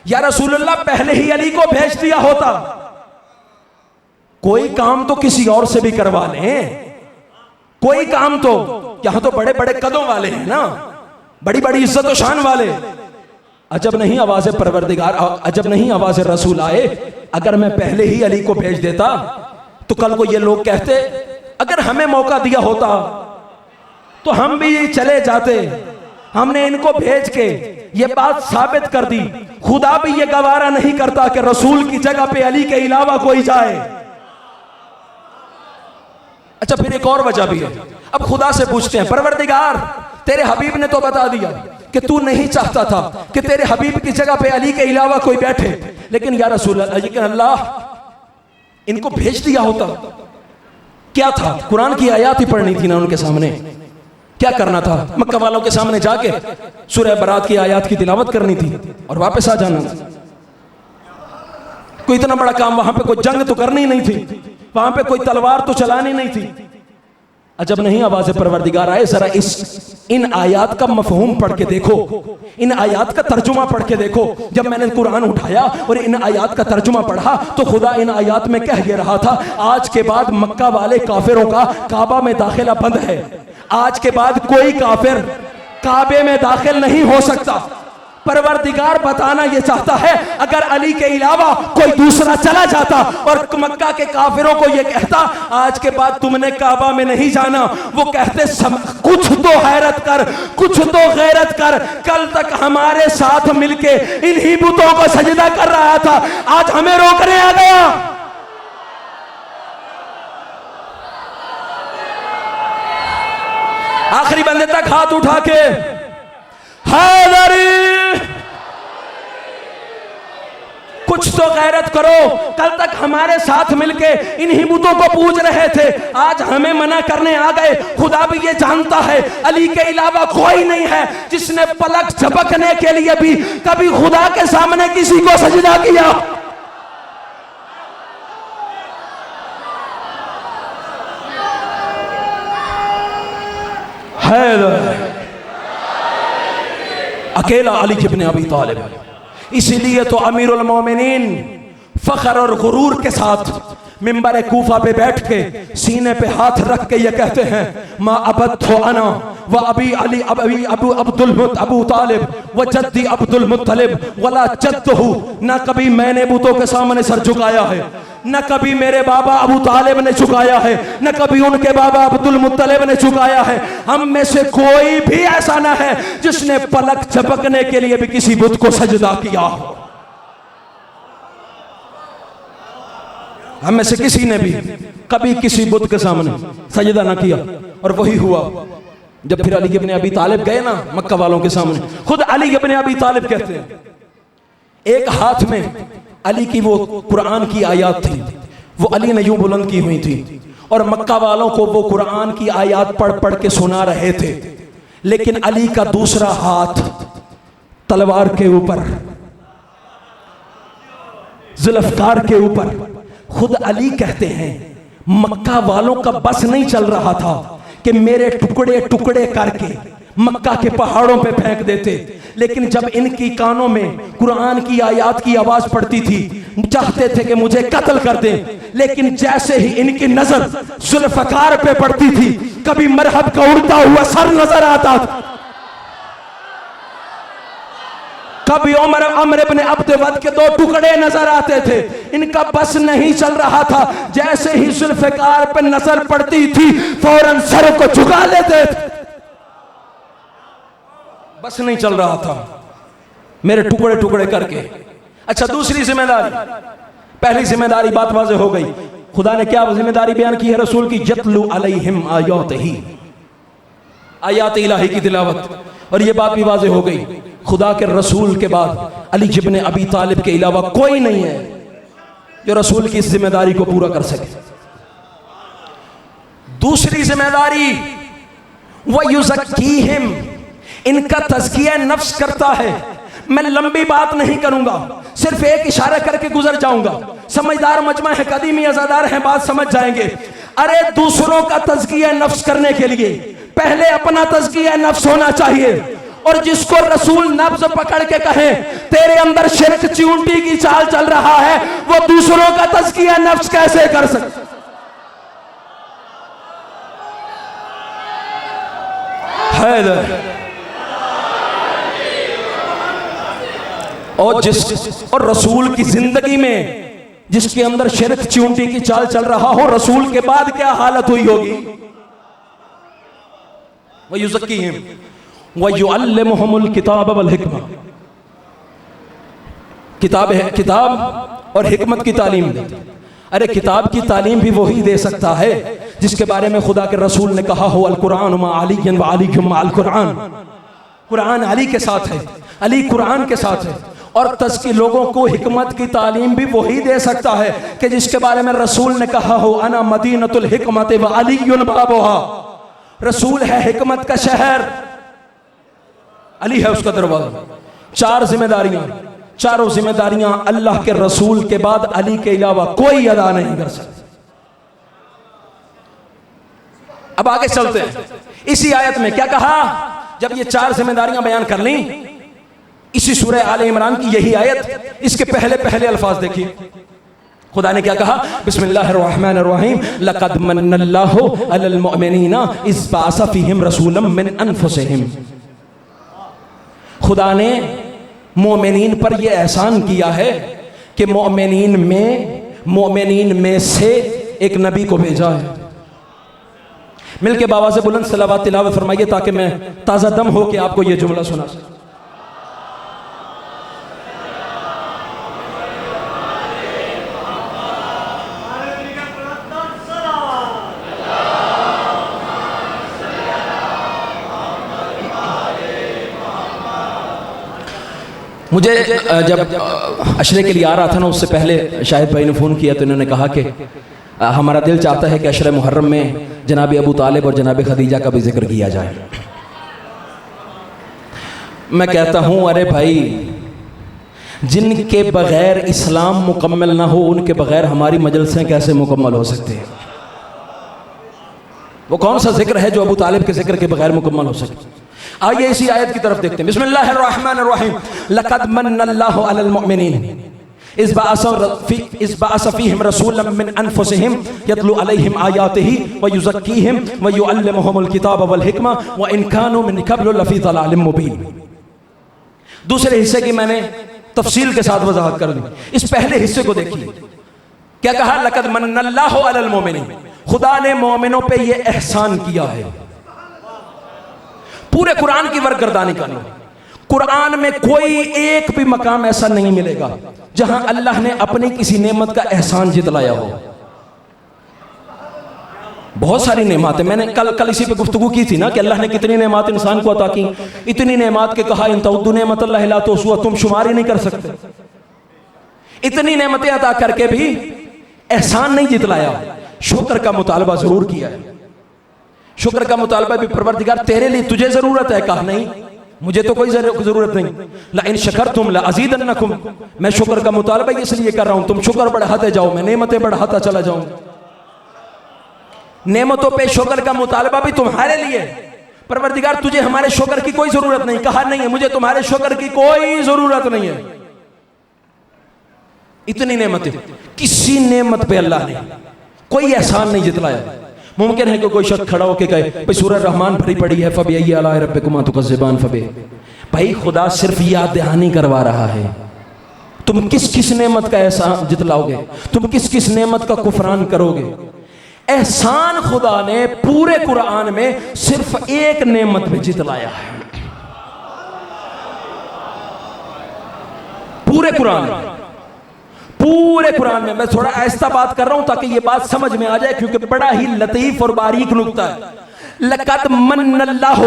या रसूलुल्लाह पहले ही अली को भेज दिया होता, कोई काम तो किसी और से भी करवा लें, कोई काम तो, यहां तो बड़े बड़े कदों वाले हैं ना, बड़ी बड़ी इज्जत और शान वाले। अजब नहीं आवाज़ परवरदिगार, अजब नहीं आवाज़ रसूल आए। अगर मैं पहले ही अली को भेज देता तो कल को ये लोग कहते अगर हमें मौका दिया होता तो हम भी चले जाते, हमने इनको भेज के ये बात साबित कर दी। खुदा भी ये गवारा नहीं करता कि रसूल की जगह पे अली के अलावा कोई जाए। अच्छा, फिर एक और वजह भी है। अब खुदा से पूछते हैं परवरदिगार तेरे हबीब ने तो बता दिया कि तू नहीं चाहता था कि तेरे हबीब की जगह पे अली के अलावा कोई बैठे, लेकिन या रसूल अल्लाह इनको भेज दिया होता क्या था? कुरान की आयत ही पढ़नी थी ना उनके सामने। क्या करना था? मक्का वालों के सामने जाके सूरह बरात की आयत की तिलावत करनी थी और वापस आ जाना था। कोई इतना बड़ा काम, वहां पे कोई जंग तो करनी नहीं थी, वहां पे कोई तलवार तो चलानी नहीं थी। अजब नहीं आवाज़ परवरदिगार आए। जरा इन आयात का मफहूम पढ़ के देखो, इन आयात का तर्जुमा पढ़ के देखो। जब मैंने कुरान उठाया और इन आयात का तर्जुमा पढ़ा तो खुदा इन आयात में कह ये रहा था, आज के बाद मक्का वाले काफिरों का काबा में दाखिला बंद है। आज के बाद कोई काफिर काबे में दाखिल नहीं हो सकता। परवरदिगार बताना यह चाहता है अगर अली के अलावा कोई दूसरा चला जाता और मक्का के काफिरों को यह कहता आज के बाद तुमने काबा में नहीं जाना, वो कहते कुछ तो हैरत कर, कुछ तो गैरत कर, कल तक हमारे साथ मिलके इन्हीं बुतों को सजदा कर रहा था, आज हमें रोकने आ गया। आखिरी बंदे तक हाथ उठा के हैदरी, कुछ तो गैरत करो, कल तक हमारे साथ मिलके इन्हीं बुतों को पूज रहे थे, आज हमें मना करने आ गए। खुदा भी ये जानता है अली के अलावा कोई नहीं है जिसने पलक झपकने के लिए भी कभी खुदा के सामने किसी को सजदा किया। अकेला अली इब्न अबी तालिब। इसीलिए तो अमीरुल मोमिनीन फख्र और गुरूर के साथ मिंबर कूफा पे बैठ के सीने पे हाथ रख के ये कहते हैं, मा अबद्दु अना व अबी अली अबी अबू तालिब व जद्दी अब्दुल मुत्तलिब वला जद्दहु, ना कभी मैंने बुतों के सामने सर झुकाया है, न कभी मेरे बाबा अबू तालिब ने झुकाया है, न कभी उनके बाबा अब्दुल मुत्तलिब ने झुकाया है। हम में से कोई भी ऐसा ना है जिसने पलक झपकने के लिए भी किसी बुत को सजदा किया हो। हम में से किसी ने भी कभी किसी बुत के सामने सजदा ना किया। और वही हुआ जब फिर अली इब्न अबी तालिब गए ना मक्का वालों के सामने। खुद अली इब्न अबी तालिब कहते हैं, एक हाथ में अली की वो कुरान की आयत थी, वो अली ने यूं बुलंद की हुई थी और मक्का वालों को वो कुरान की आयत पढ़ पढ़ के सुना रहे थे। लेकिन अली का दूसरा हाथ तलवार के ऊपर, जुल्फकार के ऊपर। खुद अली कहते हैं, मक्का वालों का बस नहीं चल रहा था कि मेरे टुकड़े टुकड़े करके मक्का के पहाड़ों पे फेंक देते, लेकिन जब इनकी कानों में कुरान की आयत की आवाज पड़ती थी चाहते थे कि मुझे कत्ल कर दें। लेकिन जैसे ही इनकी नजर जुल्फकार पे पड़ती थी, कभी मरहब का उड़ता हुआ सर नजर आता था, कभी अमर इब्न अब्द वद के 2 टुकड़े नजर आते थे। इनका बस नहीं चल रहा था, जैसे ही जुल्फकार पे नजर पड़ती थी फौरन सर को झुका लेते थे। बस नहीं चल रहा था, मेरे टुकड़े टुकड़े करके। अच्छा, दूसरी जिम्मेदारी, पहली जिम्मेदारी बात वाज़ेह हो गई। खुदा ने क्या जिम्मेदारी बयान की है रसूल की? यतलू अलैहिम आयातिही, आयात इलाही की तिलावत। और ये बात भी वाज़ेह हो गई, खुदा के रसूल के बाद अली इब्न अबी तालिब के अलावा कोई नहीं है जो रसूल की इस जिम्मेदारी को पूरा कर सके। दूसरी जिम्मेदारी, वह युज़क्कीहिम, इनका तज़किया नफ्स करता है। मैं लंबी बात नहीं करूंगा, सिर्फ एक इशारा करके गुजर जाऊंगा। समझदार मजमा है, कदीमी अज़ादार हैं, बात समझ जाएंगे। अरे दूसरों का तज़किया नफ्स करने के लिए पहले अपना तज़किया नफ्स होना चाहिए। और जिसको रसूल नब्ज पकड़ के कहे तेरे अंदर शिरक चींटी की चाल चल रहा है, वो दूसरों का तज़किया नफ्स कैसे कर सकता? और रसूल की जिंदगी में जिसके अंदर शिरक चींटी की चाल चल रहा हो, रसूल के बाद क्या हालत हुई होगी? वह युज़क्कीहिम व युअल्लिमुहुमुल किताब वल हिकमा, किताब और हिकमत की तालीम देता। अरे किताब की तालीम भी वही दे सकता है जिसके बारे में खुदा के रसूल ने कहा हो, अल कुरान मा अलिय्यन व अलियुम मअल कुरान, कुरान अली के साथ है, अली कुरान के साथ है। और तज़किया, लोगों को हिकमत की तालीम भी वही दे सकता है कि जिसके बारे में रसूल ने कहा हो, अना मदीनतुल हिकमत व अलियुन बाबुहा, रसूल है हिकमत का शहर, अली है उसका दरवाजा। 4 जिम्मेदारियां, चारों जिम्मेदारियां अल्लाह के रसूल के बाद अली के अलावा कोई अदा नहीं कर सकता। अब आगे चलते हैं। इसी आयत में क्या कहा? जब ये 4 जिम्मेदारियां बयान कर ली, इसी सूरह आले इमरान की यही आयत, इसके पहले पहले अल्फाज देखिए। खुदा ने क्या कहा? बिस्मिल्लाहिर्रहमानिर्रहीम, लक़द मन्नल्लाहु अलल मुअमिनीना इज़ बअसा फ़ीहिम रसूलन मिन अनफुसिहिम। खुदा ने मोमिनीन पर यह एहसान किया है कि मोमिनीन में से एक नबी को भेजा है। मिलके बाबा से बुलंद सलावत तिलावत फरमाइए ताकि मैं ताज़ा दम हो के आपको यह जुमला सुना सकूं। मुझे जब अशरे के लिए आ रहा था ना, उससे पहले शाहिद भाई ने फ़ोन किया तो इन्होंने कहा कि हमारा दिल चाहता है कि अशरे मुहर्रम में जनाब अबू तालिब और जनाब खदीजा का भी जिक्र किया जाए। मैं कहता हूँ, अरे भाई, जिनके बगैर इस्लाम मुकम्मल ना हो उनके बगैर हमारी मजलिसें कैसे मुकम्मल हो सकती हैं? वो कौन सा जिक्र है जो अबू तालिब के जिक्र के बगैर मुकम्मल हो सके? आइए इसी आयत की तरफ देखते हैं। बिस्मिल्लाहिर्रहमानिर्रहीम, लक़द मन्नल्लाहु अलल मुअमिनीन इस बाअस फीहिम रसूलन मिन अनफुसिहिम यतलू अलैहिम आयातिही व युज़क्कीहिम व युअल्लिमुहुमुल किताब वल हिकमा व इन कानू मिन क़ब्ल लफ़ी ज़लालिम मुबीन। दूसरे हिस्से की मैंने तफसील के साथ वजाहत कर दी। इस पहले हिस्से को देखिए, क्या कहा? लक़द मन्नल्लाहु अलल मोमिनीन, खुदा ने मोमिनों पे ये एहसान किया है। पूरे कुरान की वर्कगर्दानी कर लो, कुरान में कोई एक भी मकाम ऐसा नहीं मिलेगा जहां अल्लाह ने अपनी किसी नेमत का एहसान जितलाया हो। बहुत सारी नेमत है, मैंने कल इसी पे गुफ्तगू की थी ना कि अल्लाह ने कितनी नेमत इंसान को अता की। इतनी नेमत के कहा इन तउद्दू नेमतल्लाहि ला तुहसूहा, तुम शुमार ही नहीं कर सकते। इतनी नेमतें अता करके भी एहसान नहीं जितलाया, शुक्र का मुतालबा जरूर किया है। शुक्र का मुतालबा भी परवरदिगार तेरे लिए, तुझे जरूरत है? कहा नहीं, मुझे तो कोई जरूरत नहीं। ला इन शकरतुम ला अज़ीदन्नकुम, मैं शुक्र का मुतालबा इसलिए कर रहा हूं तुम शुक्र बढ़ाते जाओ, मैं नेमतें बढ़ाता चला जाऊं। नेमतों पे शुक्र का मुतालबा भी तुम्हारे लिए। परवरदिगार तुझे हमारे शुक्र की कोई जरूरत नहीं, कहा नहीं है मुझे तुम्हारे शुक्र की कोई जरूरत नहीं है। इतनी नेमतें, किसी नेमत पे अल्लाह ने कोई एहसान नहीं जितलाया। मुमकिन है कि कोई शख्स खड़ा होकर कहे भाई सूरह रहमान भरी पड़ी है, फबिअय्यि आलाइ रब्बिकुमा तुकज़्ज़िबान, भाई खुदा सिर्फ याद दहानी करवा रहा है। तुम किस किस नेमत का एहसान जितलाओगे? तुम किस किस नेमत का कुफरान करोगे? एहसान खुदा ने पूरे कुरान में सिर्फ एक नेमत पे जितलाया है। पूरे कुरान में मैं थोड़ा ऐसा बात कर रहा हूं ताकि ये बात समझ में आ जाए, क्योंकि बड़ा ही लतीफ और बारीक नुक्ता है। लक़द मन्नल्लाहु,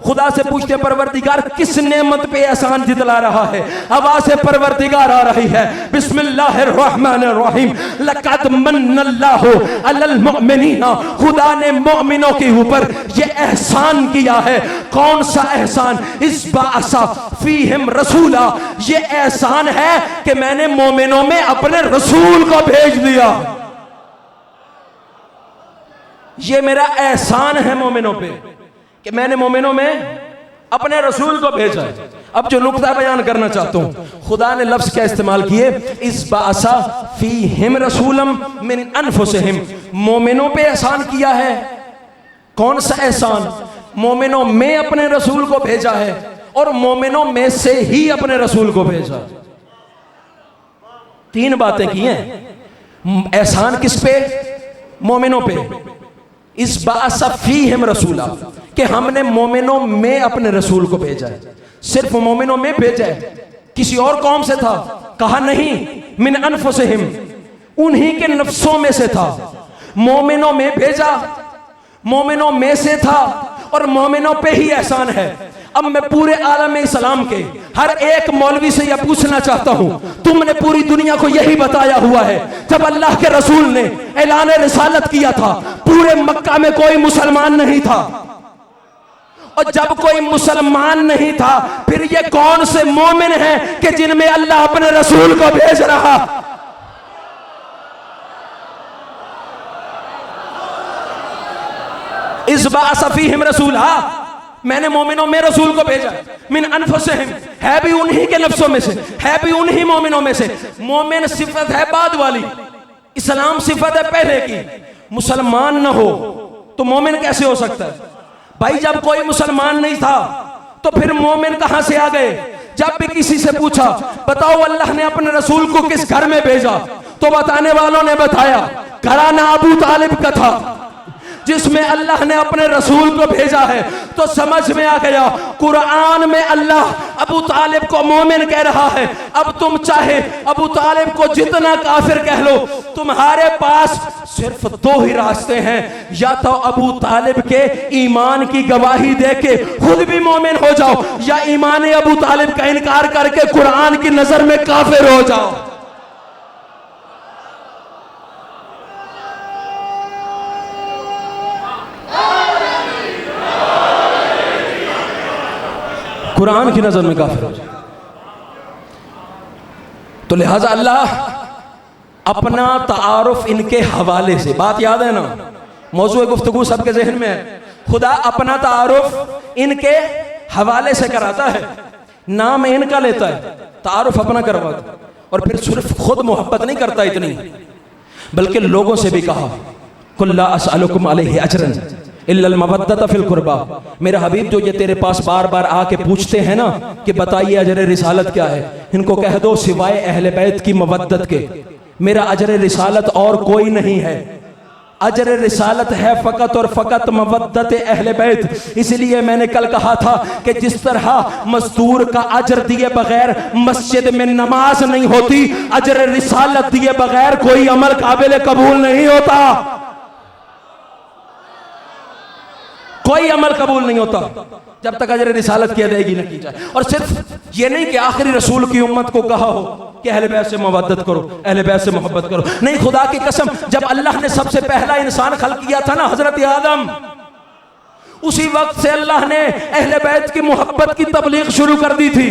खुदा से पूछते परवरदिगार किस नेमत पे एहसान जितला रहा है? आवाज़ परवरदिगार आ रही है, बिस्मिल्लाहिर्रहमानिर्रहीम, लक़द मन्नल्लाहु अलल मुमिनीना, खुदा ने मोमिनों के ऊपर ये एहसान किया है। कौन सा एहसान? इस बाअसा फीहिम रसूला, ये एहसान है कि मैंने मोमिनों में अपने रसूल को भेज दिया। ये मेरा एहसान है मोमिनों पे कि मैंने मोमिनों में अपने रसूल को भेजा है। अब जो नुक्ता बयान करना चाहता हूं, खुदा ने लफ्ज क्या इस्तेमाल किए? इस बाअसा फीहिम रसूलम मिन अनफुसिहिम, मोमिनों पे एहसान किया है। कौन सा एहसान? मोमिनों में अपने रसूल को भेजा है और मोमिनों में से ही अपने रसूल को भेजा। तीन बातें की हैं। एहसान किस पे? मोमिनों पे। इस बाअसा फीहिम रसूला, कि हमने मोमिनों में अपने रसूल को भेजा है। सिर्फ मोमिनों में भेजा है, किसी और कौम से था? कहा नहीं, मिन अनफुसिहिम, उन्हीं के नफ्सों में से था। मोमिनों में भेजा, मोमिनों में से था और मोमिनों पे ही एहसान है। अब मैं पूरे आलम इस्लाम के हर एक मौलवी से यह पूछना चाहता हूं, तुमने पूरी दुनिया को यही बताया हुआ है, जब अल्लाह के रसूल ने ऐलान रिसालत किया था पूरे मक्का में कोई मुसलमान नहीं था, और जब कोई मुसलमान नहीं था फिर ये कौन से मोमिन हैं कि जिनमें अल्लाह अपने रसूल को भेज रहा? इस बाअसा फीहिम रसूला, मैंने मोमिनों में रसूल को भेजा। मिन अनफुसिहिम, है भी उन्हीं के नफ्सों में से, है भी उन्हीं मोमिनों में से। मोमिन सिफत है बाद वाली, इस्लाम सिफत है पहले की। मुसलमान न हो तो मोमिन कैसे हो सकता है? भाई जब कोई मुसलमान नहीं था तो फिर मोमिन कहां से आ गए? जब भी किसी से पूछा बताओ अल्लाह ने अपने रसूल को किस घर में भेजा, तो बताने वालों ने बताया घराना अबू तालिब का था जिसमें अल्लाह ने अपने रसूल को भेजा है। तो समझ में आ गया, कुरान में अल्लाह अबू तालिब को मोमिन कह रहा है। अब तुम चाहे अबू तालिब को जितना काफिर कह लो, तुम्हारे पास सिर्फ दो ही रास्ते हैं, या तो अबू तालिब के ईमान की गवाही दे के खुद भी मोमिन हो जाओ, या ईमान अबू तालिब का इनकार करके कुरान की नजर में काफिर हो जाओ। कुरान की नजर में काफिर हो जाए। तो लिहाजा अल्लाह अपना तारुफ इनके हवाले से, बात याद है ना, मौजूद गुफ्तगू सबके जहन में है। खुदा अपना तारुफ इनके हवाले से कराता है, नाम इनका लेता है, तारुफ अपना करवाता है। और फिर सिर्फ खुद मोहब्बत नहीं करता इतनी, बल्कि लोगों से भी कहा कुल्ला असअलुकुम अलैहि अजरन इल्लल मवद्दत फिल कुर्बा। मेरा हबीब जो ये तेरे पास बार बार आके पूछते हैं ना कि बताइए अजर रिसालत क्या है, इनको कह दो सिवाय अहले बैत की मवद्दत के मेरा अजर रिसालत और कोई नहीं है। अजर रिसालत है फ़कत और फ़कत मवद्दत अहले बैत। इसलिए मैंने कल कहा था कि जिस तरह मजदूर का अजर दिए बगैर मस्जिद में नमाज नहीं होती, अजर रिसालत दिए बगैर कोई अमल काबिल कबूल नहीं होता, कोई अमल कबूल नहीं होता जब तक अजर रिसालत की अदायगी न की जाए। और सिर्फ ये नहीं कि आखिरी रसूल की उम्मत को कहा हो कि अहले बैत से मवद्दत करो, अहले बैत से मोहब्बत करो, नहीं, खुदा की कसम जब अल्लाह ने सबसे पहला इंसान खल्क किया था ना, हजरत आदम, उसी वक्त से अल्लाह ने अहले बैत की मोहब्बत की तबलीग शुरू कर दी थी।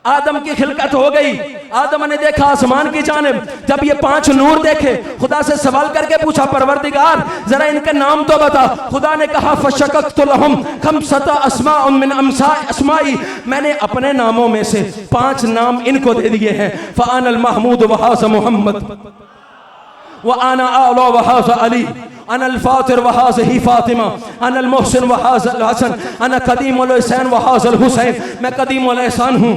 आदम की खिलकत हो गई, आदम ने देखा आसमान की जानिब, जब ये 5 नूर देखे खुदा से सवाल करके पूछा परवरदिगार जरा इनके नाम तो बता। खुदा ने कहा फशक्कतु लहुम खम्सता अस्माउन मिन अस्माई, मैंने अपने नामों में से 5 नाम इनको दे दिए हैं। फ़अनल महमूद वहाज़ा मोहम्मद व आना आला वहाज़ा अली अनल फातिर वहाज़ ही फातिमा अनल मोहसिन वहाज़ हसन अना कदीमुल हुसैन वहाज़ हुसैन, मैं कदीमुल एहसान हूँ,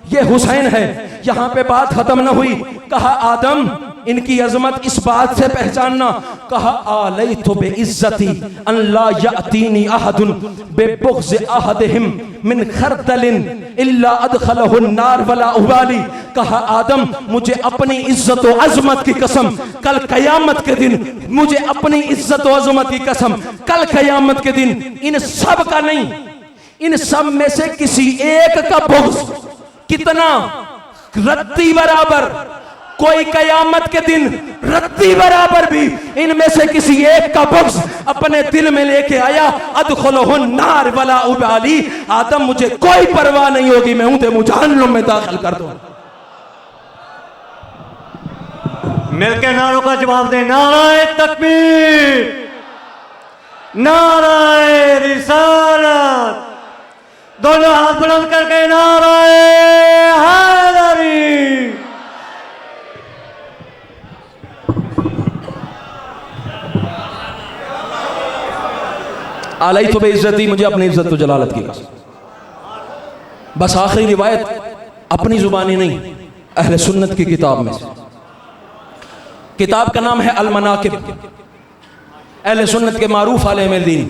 ये हुसैन है। यहाँ पे बात खत्म न हुई, कहा आदम इनकी अजमत इस बात से पहचानना, कहा आलैतु बिइज्जती अन ला यातीनी अहदुन बिबुग़्ज़ अहदिहिम मिन खरदलिन इल्ला अदखलहु अन्नार वला उबाली। कहा आदम मुझे अपनी इज्जत व अजमत की कसम, कल कयामत के दिन, मुझे अपनी इज्जत व अजमत की कसम, कल कयामत के दिन इन सब का नहीं, इन सब में से किसी एक का बुग़्ज़, कितना, रत्ती बराबर, कोई कयामत के दिन रत्ती बराबर भी इनमें से किसी एक का बुग़्ज़ अपने दिल में लेके आया, अदखुलहु अन्नार वला उबाली, आदम मुझे कोई परवाह नहीं होगी, मैं उन्हें जहन्नुम में दाखिल कर दूं। मिलके नारों का जवाब दे, नाराए तकबीर, नाराए रिसालत, दोनों हाथ बुलंद करके नाराए हैदरी। आलैतु बिइज्जती, मुझे अपनी इज्जत तो जलालत की कसम। बस आखिरी रिवायत अपनी जुबानी नहीं, अहले सुन्नत की किताब में से, किताब का नाम है अल मनाकिब, अहले सुन्नत के मारूफ आलिम दीन,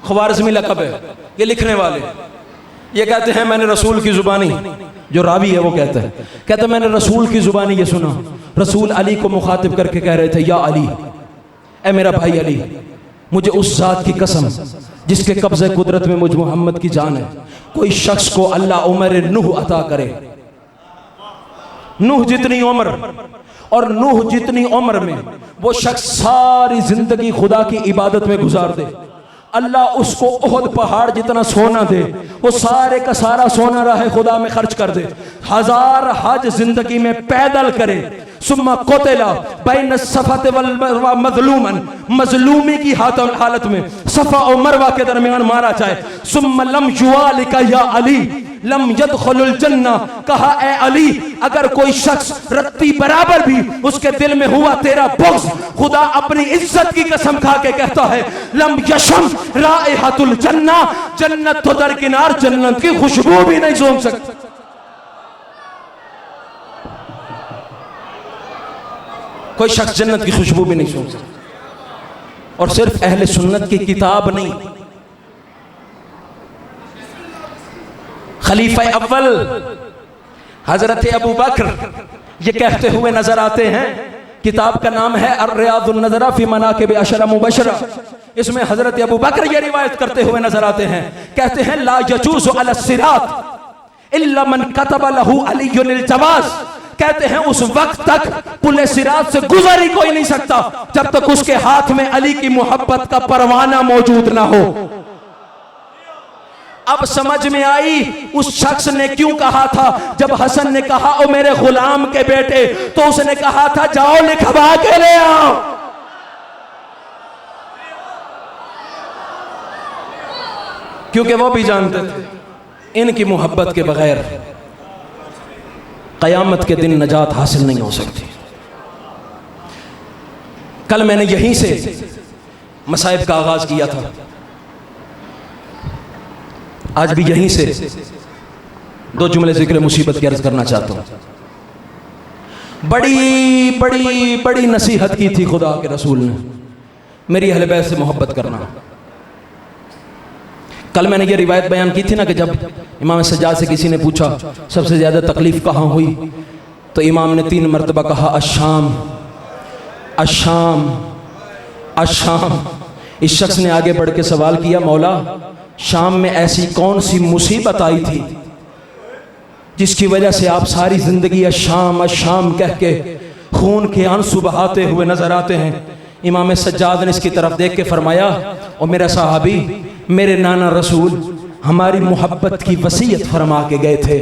ख्वारिज़मी लक़ब है। ये लिखने वाले ये कहते हैं मैंने रसूल की जुबानी, जो रावी है वो कहता है मैंने रसूल की जुबानी ये सुना, रसूल अली को मुखातिब करके कह रहे थे या अली, ए मेरा भाई अली, मुझे उस जात की कसम जिसके कब्ज़े कुदरत में मुझ मोहम्मद की जान है, कोई शख्स को अल्लाह उम्र नूह अता करे, नूह जितनी उम्र, और नूह जितनी उम्र में वो शख्स सारी जिंदगी खुदा की इबादत में गुजार दे, अल्लाह उसको ओहद पहाड़ जितना सोना दे, वो सारे का सारा सोना राह खुदा में खर्च कर दे, 1000 हज जिंदगी में पैदल करे, सुम्मा कोतेला बैन सफत वल मजलूमन, मजलूमी की हालत में सफा और मरवा के दरमियान मारा जाए, सुम्मा लम युवालिका या अली लम यदखुलुल जन्ना, कहा ए अली अगर कोई शख्स रत्ती बराबर भी उसके दिल में हुआ तेरा बुग़्ज़, खुदा अपनी इज्जत की कसम खा के कहता है लम यशम राइहतुल जन्ना, जन्नत तो दरकिनार, जन्नत की खुशबू भी नहीं सूंघ सकती। कोई शख्स जन्नत की खुशबू भी नहीं सूंघ सकता। और सिर्फ अहले सुन्नत की किताब नहीं, खलीफा अव्वल हजरत अबू बकर ये कहते हुए नजर आते हैं, किताब का नाम है अर्रियादुन नज़रा फी मनाकिब अशरा मुबशरा, इसमें हजरत अबू बकर ये रिवायत करते हुए नजर आते हैं, कहते हैं ला यजूज़ु अला सिरात इल्ला मन कतब लहू अलीयुल जवाज़, कहते हैं उस वक्त तक पुले सिरात से गुजर ही कोई नहीं सकता जब तक उसके हाथ में अली की मोहब्बत का परवाना मौजूद ना हो। अब समझ में आई उस शख्स ने क्यों कहा था, जब हसन ने कहा ओ मेरे गुलाम के बेटे, तो उसने कहा था जाओ लिखवा के ले आओ। क्योंकि वो भी जानते थे इनकी मोहब्बत के बगैर क़यामत के दिन नजात हासिल नहीं हो सकती। कल मैंने यहीं से मसाइब का आगाज़ किया था, आज भी यहीं से दो जुमले ज़िक्र मुसीबत की अर्ज़ करना चाहता हूँ। बड़ी बड़ी बड़ी नसीहत की थी खुदा के रसूल ने, मेरी अहले बैत से मोहब्बत करना। कल मैंने ये रिवायत बयान की थी ना कि जब इमाम सज्जाद से किसी ने पूछा सबसे ज़्यादा तकलीफ़ कहाँ हुई, तो इमाम ने 3 मरतबा कहा अशाम अशाम अशाम। इस शख्स ने आगे बढ़ के सवाल किया, मौला शाम में ऐसी कौन सी मुसीबत आई थी जिसकी वजह से आप सारी ज़िंदगी अशाम कह के खून के आंसू बहाते हुए नज़र आते हैं। इमाम सज्जाद ने इसकी तरफ देख के फरमाया, और मेरा साहबी, मेरे नाना रसूल हमारी मोहब्बत की वसीयत फरमा के गए थे।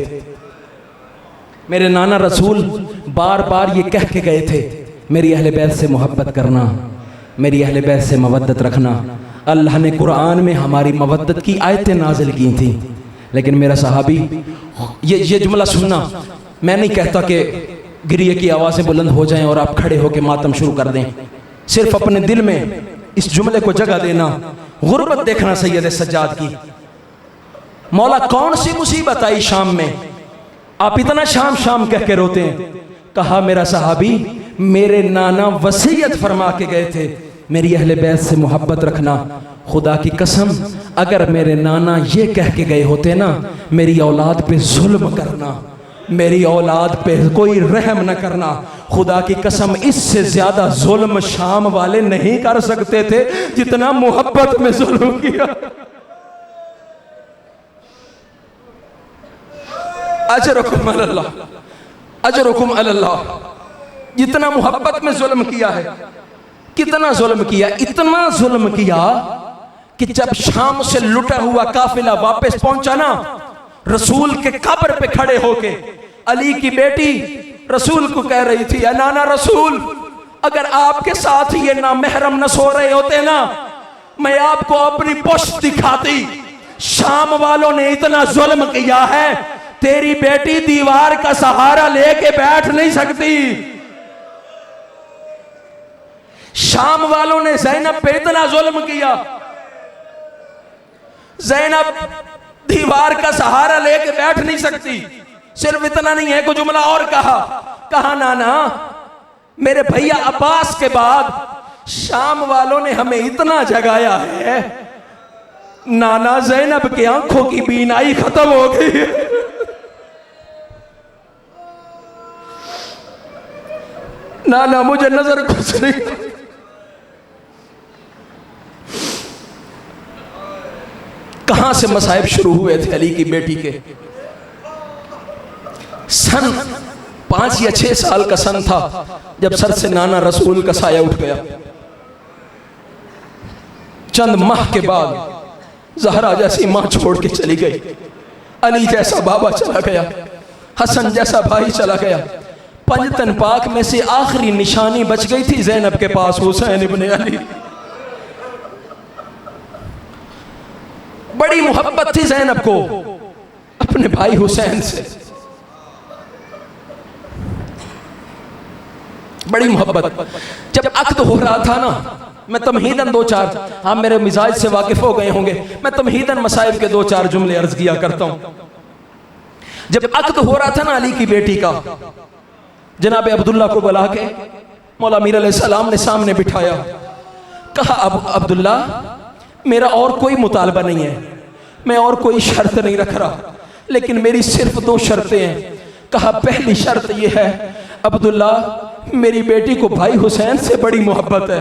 मेरे नाना रसूल बार बार ये कह के गए थे, मेरी अहले बैत से मोहब्बत करना, मेरी अहले बैत से मवद्दत रखना। अल्लाह ने कुरान में हमारी मवद्दत की आयतें नाजिल की थी। लेकिन मेरा सहाबी, ये जुमला सुनना, मैं नहीं कहता कि गिरिए की आवाज़ें बुलंद हो जाएं और आप खड़े होकर मातम शुरू कर दें। सिर्फ अपने दिल में इस जुमले को जगह देना, गुर्बत देखना सैयद सज्जाद की। मौला कौन सी मुसीबत आई शाम में, आप इतना शाम शाम कह के रोते हैं। कहा, मेरा सहाबी, मेरे नाना वसीयत फरमा के गए थे, मेरी अहले बैत से मोहब्बत रखना। खुदा की कसम, अगर मेरे नाना ये कह के गए होते ना, मेरी औलाद पे जुल्म करना, मेरी औलाद पे कोई रहम न करना, खुदा की कसम इससे ज्यादा जुल्म शाम वाले नहीं कर सकते थे जितना मोहब्बत में जुल्म किया। अजरुकुम अल्लाह, अजरुकुम अल्लाह। जितना मोहब्बत में जुल्म किया है, कितना जुल्म किया, इतना जुल्म किया कि जब शाम से लुटा हुआ काफिला वापस पहुंचा ना, रसूल के कब्र पे खड़े होके अली की बेटी रसूल को कह रही थी, नाना रसूल, अगर आपके साथ ये ना महरम न सो रहे होते ना, मैं आपको अपनी पुश्त दिखाती। शाम वालों ने इतना जुल्म किया है, तेरी बेटी दीवार का सहारा लेके बैठ नहीं सकती। शाम वालों ने ज़ैनब पे इतना जुल्म किया, ज़ैनब दीवार का सहारा लेके बैठ नहीं सकती। सिर्फ इतना नहीं है, कुछ जुमला और कहा, नाना, मेरे भैया अब्बास के बाद शाम वालों ने हमें इतना जगाया है, नाना ज़ैनब की आंखों की बीनाई खत्म हो गई। नाना मुझे नजर कुछ नहीं। कहां से मसाइब शुरू हुए थे अली की बेटी के? सन 5 या 6 साल का सन था जब सर से नाना रसूल का साया उठ गया। चंद माह के बाद ज़हरा जैसी मां छोड़ के चली गई, अली जैसा बाबा चला गया, हसन जैसा भाई चला गया। पंजतन पाक में से आखिरी निशानी बच गई थी ज़ैनब के पास, हुसैन इब्ने अली। बड़ी मोहब्बत थी ज़ैनब को अपने भाई हुसैन से, बड़ी मोहब्बत। जब अक्द हो रहा था ना, मैं तमहीदन 2-4, आप मेरे मिजाज से वाकिफ हो गए होंगे, मैं तमहीदन मसाइब के 2-4 जुमले अर्ज किया करता हूं। जब अक्द हो रहा था ना अली की बेटी का, जनाब अब्दुल्ला को बुला के मौला मीर अलैहिस्सलाम ने सामने बिठाया। कहा, अब अब्दुल्ला, मेरा और कोई मुतालबा नहीं है, मैं और कोई शर्त नहीं रख रहा, लेकिन मेरी सिर्फ 2 शर्तें हैं। कहा, पहली शर्त यह है अब्दुल्ला, मेरी बेटी को भाई हुसैन से बड़ी मोहब्बत है।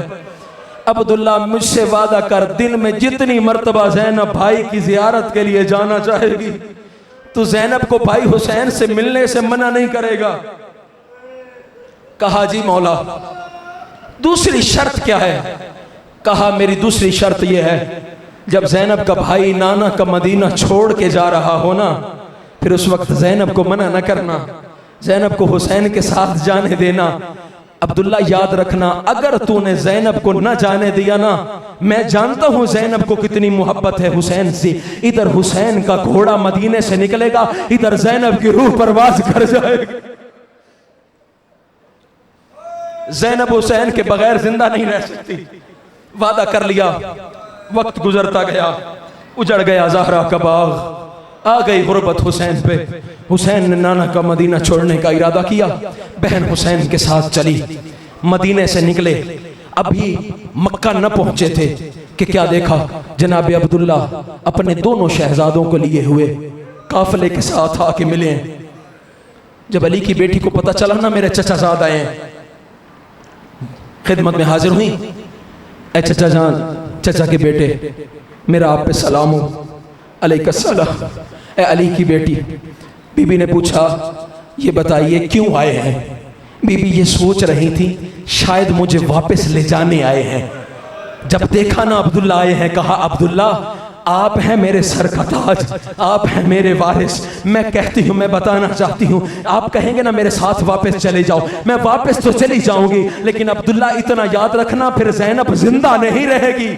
अब्दुल्ला, मुझसे वादा कर, दिन में जितनी मर्तबा ज़ैनब भाई की ज़ियारत के लिए जाना चाहेगी, तो ज़ैनब को भाई हुसैन से मिलने से मना नहीं करेगा। कहा, जी मौला, दूसरी शर्त क्या है? कहा, मेरी दूसरी शर्त यह है, जब ज़ैनब का भाई नाना का मदीना छोड़ के जा रहा हो ना, फिर उस वक्त ज़ैनब को मना न करना, ज़ैनब को हुसैन के साथ जाने देना। अब्दुल्ला, याद रखना, अगर तूने ज़ैनब को न जाने दिया ना, मैं जानता हूं ज़ैनब को कितनी मोहब्बत है हुसैन से। इधर हुसैन का घोड़ा मदीने से निकलेगा, इधर ज़ैनब की रूह परवाज कर जाएगी। ज़ैनब हुसैन के बगैर जिंदा नहीं रह सकती। वादा कर लिया, वक्त गुजरता गया, उजड़ गया ज़हरा का बाग, आ गई गुर्बत हुसैन पे। हुसैन ने नाना का मदीना छोड़ने का इरादा किया, बहन हुसैन के साथ चली। मदीने से निकले, अभी मक्का न पहुंचे थे कि क्या देखा, जनाब अब्दुल्ला अपने दोनों शहजादों को लिए हुए काफिले के साथ आके मिले। जब अली की बेटी को पता चला ना मेरे चचा साद आए हैं, खिदमत में हाजिर हुई। ए चचा जान, चचा के बेटे, मेरा आप पे सलाम हो। अलैकुस्सलाम। ए अली की बेटी, बीबी ने पूछा ये बताइए क्यों आए हैं। बीबी ये सोच रही थी शायद मुझे वापस ले जाने आए हैं। जब देखा ना अब्दुल्ला आए हैं, कहा अब्दुल्ला आप हैं मेरे सर का ताज, आप हैं मेरे वारिस। मैं कहती हूँ, मैं बताना चाहती हूँ, आप कहेंगे ना मेरे साथ वापस चले जाओ, मैं वापस तो चली जाऊंगी, लेकिन अब्दुल्ला इतना याद रखना फिर ज़ैनब जिंदा नहीं रहेगी।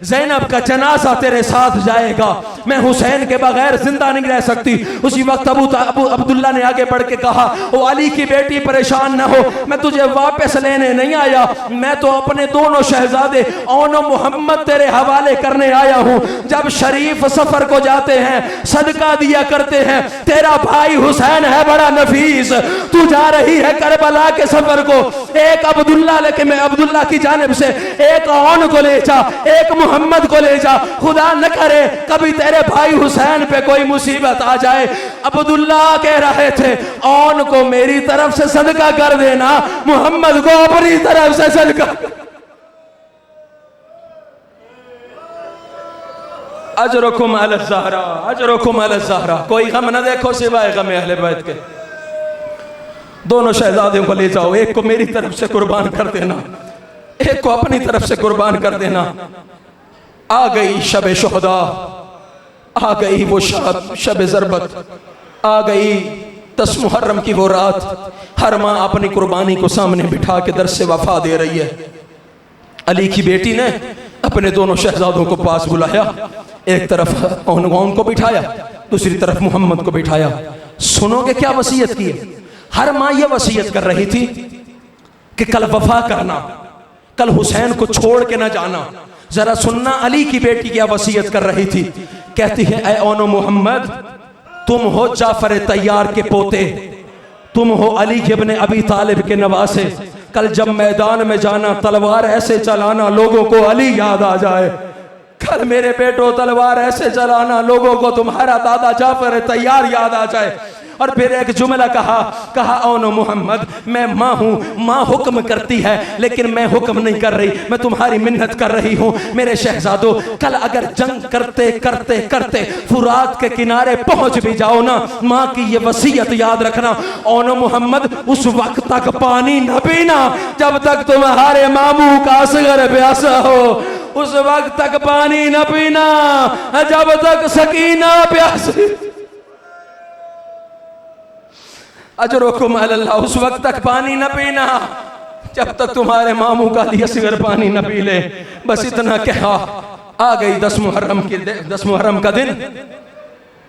ज़ैनब का जनाजा तेरे साथ जाएगा, मैं हुसैन के बगैर जिंदा नहीं रह सकती। उसी वक्त अबू अब्दुल्ला ने आगे बढ़ के कहा, ओ अली की बेटी परेशान न हो, मैं तुझे वापस लेने नहीं आया, मैं तो अपने दोनों शहजादे औन मोहम्मद तेरे हवाले करने आया हूँ। जब शरीफ सफर को जाते हैं सदका दिया करते हैं, तेरा भाई हुसैन है बड़ा नफीस, तू जा रही है करबला के सफर को, एक अब्दुल्ला लेके मैं अब्दुल्ला की जानिब से एक औन को ले जा, एक मोहम्मद को ले जा, खुदा न करे कभी तेरे भाई हुसैन पे कोई मुसीबत आ जाए। अब्दुल्ला कह रहे थे औन को मेरी तरफ से सदका कर देना, मोहम्मद को अपनी तरफ से सदका। अजरुकुम अला ज़हरा, अजरुकुम अला ज़हरा। कोई गम न देखो सिवाय गम अहले बैत के। दोनों शहजादियों को ले जाओ, एक को मेरी तरफ से कुर्बान कर देना, एक को अपनी तरफ से कुर्बान कर देना। आ गई शब शुहदा, आ गई वो शब ज़रबत, आ गई 10 मुहर्रम की वो रात। हर माँ अपनी कुर्बानी को सामने बिठा के दर से वफा दे रही है। अली की बेटी ने अपने दोनों शहजादों को पास बुलाया, एक तरफ औन को बिठाया, दूसरी तरफ मोहम्मद को बिठाया। सुनोगे क्या वसीयत की है? हर माँ ये वसीयत कर रही थी कि कल वफा करना, कल हुसैन को छोड़ के ना जाना। जरा सुनना अली की बेटी क्या वसीयत कर रही थी। कहती है, ऐ औनो मोहम्मद, तुम हो जाफर तैयार के पोते, तुम हो अली इब्न अबी तालिब के नवासे। कल जब मैदान में जाना तलवार ऐसे चलाना लोगों को अली याद आ जाए। कल मेरे बेटो तलवार ऐसे चलाना लोगों को तुम्हारा दादा जाफर तैयार याद आ जाए। और फिर एक जुमला कहा औनो मोहम्मद, मैं माँ हूँ, माँ हुक्म करती है लेकिन मैं हुक्म नहीं कर रही, मैं तुम्हारी मिन्नत कर रही हूँ। मेरे शहजादों, कल अगर जंग करते करते करते फुरात के किनारे पहुंच भी जाओ ना, माँ की ये वसीयत याद रखना, औनो मोहम्मद उस वक्त तक पानी न पीना जब तक तुम्हारे मामू का असगर प्यासा हो, उस वक्त तक पानी न पीना जब तक सकीना प्यासी। अजरुकुम अल्लाह, उस वक्त तक पानी न पीना जब तक तुम्हारे मामू का असगर पानी न पी ले। बस इतना कहा, आ गई 10 मुहर्रम का दिन,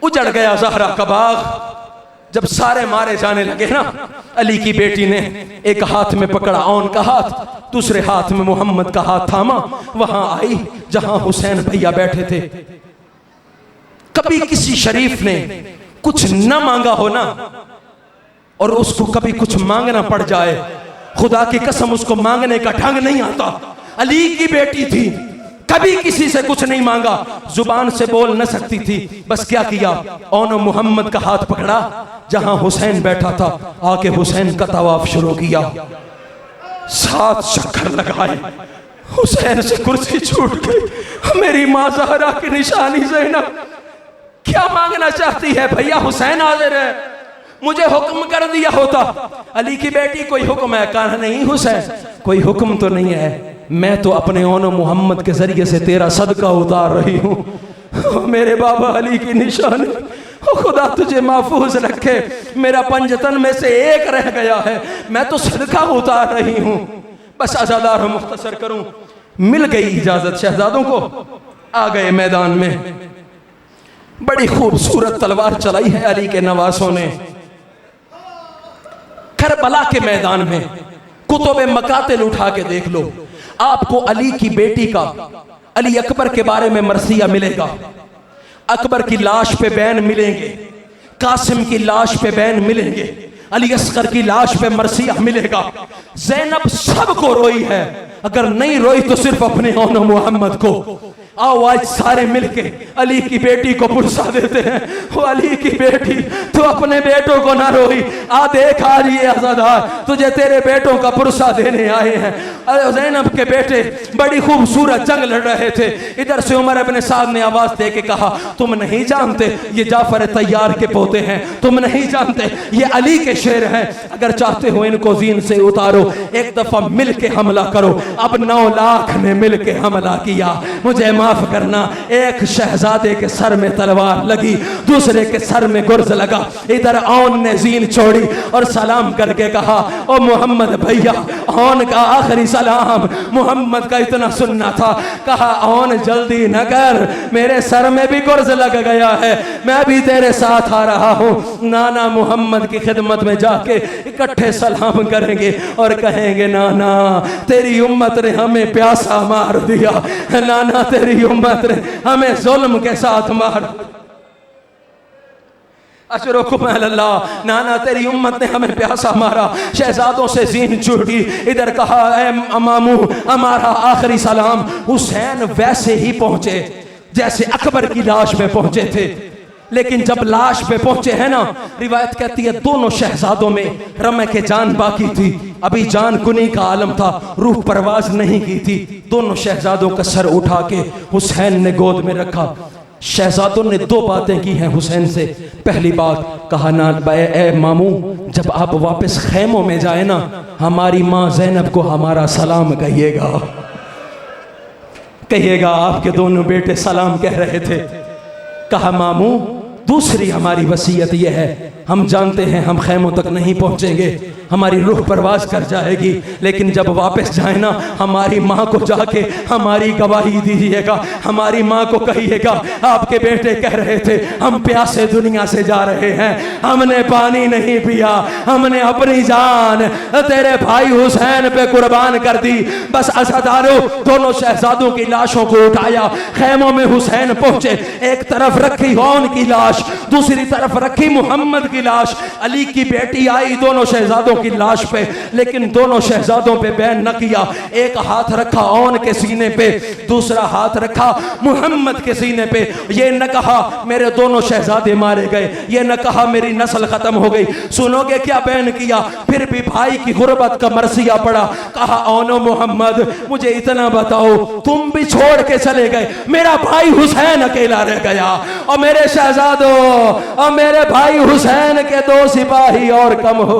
उजड़ गया ज़हरा का बाग। जब सारे मारे जाने लगे ना, अली की बेटी ने एक हाथ में पकड़ा औन का हाथ, दूसरे हाथ में मोहम्मद का हाथ थामा, वहां आई जहां हुसैन भैया बैठे थे। कभी किसी शरीफ ने कुछ न मांगा हो ना, और उसको कभी कुछ मांगना पड़ जाए, खुदा की कसम उसको मांगने का ढंग नहीं आता। अली की बेटी थी, कभी किसी से कुछ नहीं मांगा, जुबान से बोल न सकती थी। बस क्या किया, औनो मोहम्मद का हाथ पकड़ा जहां हुसैन बैठा था, आके हुसैन का तवाफ शुरू किया। 7 चक्कर लगाए, हुसैन से कुर्सी छूट गई। मेरी माँ ज़हरा की निशानी ज़ैनब क्या मांगना चाहती है? भैया हुसैन हाजिर है, मुझे हुक्म कर दिया होता। अली की बेटी, कोई हुक्म है? कहा नहीं हुसैन, कोई हुक्म तो नहीं है, मैं तो अपने औनो मोहम्मद के जरिए से तेरा सदका उतार रही हूँ। मेरे बाबा अली की निशानी, खुदा तुझे महफूज रखे, मेरा पंजतन में से एक रह गया है, मैं तो सदका उतार रही हूँ। बस आज़ादार मुख्तसर करूँ, मिल गई इजाजत शहजादों को, आ गए मैदान में। बड़ी खूबसूरत तलवार चलाई है अली के नवासों ने। करबला के मैदान में कुतुब मकातिल उठा के देख लो, आपको अली की बेटी का, अली अकबर के बारे में मरसिया मिलेगा, अकबर की लाश पे बैन मिलेंगे, कासिम की लाश पे बैन मिलेंगे, अली असगर की लाश पे मरसिया मिलेगा। ज़ैनब सबको रोई है, अगर नहीं रोई तो सिर्फ अपने औनो मोहम्मद को। आओ आज सारे मिलके अली की बेटी को पुरसा देते हैं। वो अली की बेटी, तू अपने बेटों को ना रोई, आ देख आज ये अज़ादार तुझे तेरे बेटों का पुरसा देने आए हैं। अरे ज़ैनब के बेटे बड़ी खूबसूरत जंग लड़ रहे थे, इधर से उमर इब्न साद ने आवाज दे के कहा, तुम नहीं जानते ये जाफर तैयार के पोते हैं, तुम नहीं जानते ये अली के शेर हैं, अगर चाहते हो इनको जीन से उतारो, एक दफा मिल के हमला करो। अब 9 लाख ने मिल के हमला किया। मुझे माफ करना, एक शहजादे के सर में तलवार लगी, दूसरे के सर में गुर्ज लगा। इधर औन ने जीन छोड़ी और सलाम करके कहा, ओ मोहम्मद भैया, औन का आखिरी सलाम मोहम्मद का इतना सुनना था। कहा, औन जल्दी न कर, मेरे सर में भी गुर्ज लग गया है, मैं भी तेरे साथ आ रहा हूँ। नाना मोहम्मद की खिदमत में जाके इकट्ठे सलाम करेंगे और कहेंगे, नाना तेरी उम्मत ने हमें प्यासा मार दिया, नाना तेरी उम्मत ने हमें जुल्म के साथ मार, अशरुकुम अल्लाह, नाना तेरी उम्मत ने हमें प्यासा मारा। शहजादों से जीन छूटी। इधर कहा, ऐ मामू हमारा आखिरी सलाम। हुसैन वैसे ही पहुंचे जैसे अकबर की लाश पे पहुंचे थे, लेकिन जब लाश पे पहुंचे हैं ना, रिवायत कहती है दोनों शहजादों में रमे के जान बाकी थी, अभी जान कुनी का आलम था, रूह परवाज नहीं की थी। दोनों शहजादों का सर उठा के हुसैन ने गोद में रखा। शहजादों ने 2 बातें की हैं हुसैन से। पहली बात कहा, ना ए मामू, जब आप वापस खैमों में जाए ना, हमारी माँ ज़ैनब को हमारा सलाम कहिएगा, कहिएगा आपके दोनों बेटे सलाम कह रहे थे। कहा, मामू दूसरी हमारी वसीयत यह है, हम जानते हैं हम खैमों तक नहीं पहुंचेंगे, हमारी रूह परवाज कर जाएगी, लेकिन जब वापस जाए ना, हमारी माँ को जाके हमारी गवाही दीजिएगा, हमारी माँ को कहिएगा आपके बेटे कह रहे थे हम प्यासे दुनिया से जा रहे हैं, हमने पानी नहीं पिया, हमने अपनी जान तेरे भाई हुसैन पे कुर्बान कर दी। बस अज़ादारों, दोनों शहजादों की लाशों को उठाया, खैमों में हुसैन पहुंचे, एक तरफ रखी औन की लाश, दूसरी तरफ रखी मोहम्मद की लाश। अली की बेटी आई दोनों शहजादों की लाश पे, लेकिन दोनों शहजादों पे बैन न किया। एक हाथ रखा औन के सीने पे, दूसरा हाथ रखा मोहम्मद के सीने पे। ये न कहा मेरे दोनों शहजादे मारे गए, ये न कहा मेरी नस्ल खत्म हो गई। सुनोगे क्या बैन किया? फिर भी भाई की गुर्बत का मरसिया पड़ा। कहा, औनो मोहम्मद मुझे इतना बताओ, तुम भी छोड़ के चले गए, मेरा भाई हुसैन अकेला रह गया, और मेरे शहजादों और मेरे भाई हुसैन के 2 सिपाही और कम हो।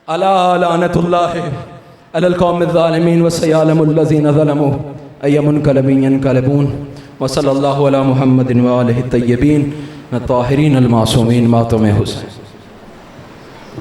अला लानतुल्लाह अलल कौमिज़ ज़ालिमीन व सयअलमुल लज़ीना ज़लमू अय्यमुनक़लिबिन यनक़लिबून व सल्लल्लाहु अला मुहम्मदिन व आलिहि तय्यबीन अत-ताहिरीन अल-मासूमीन मातम हुसैन।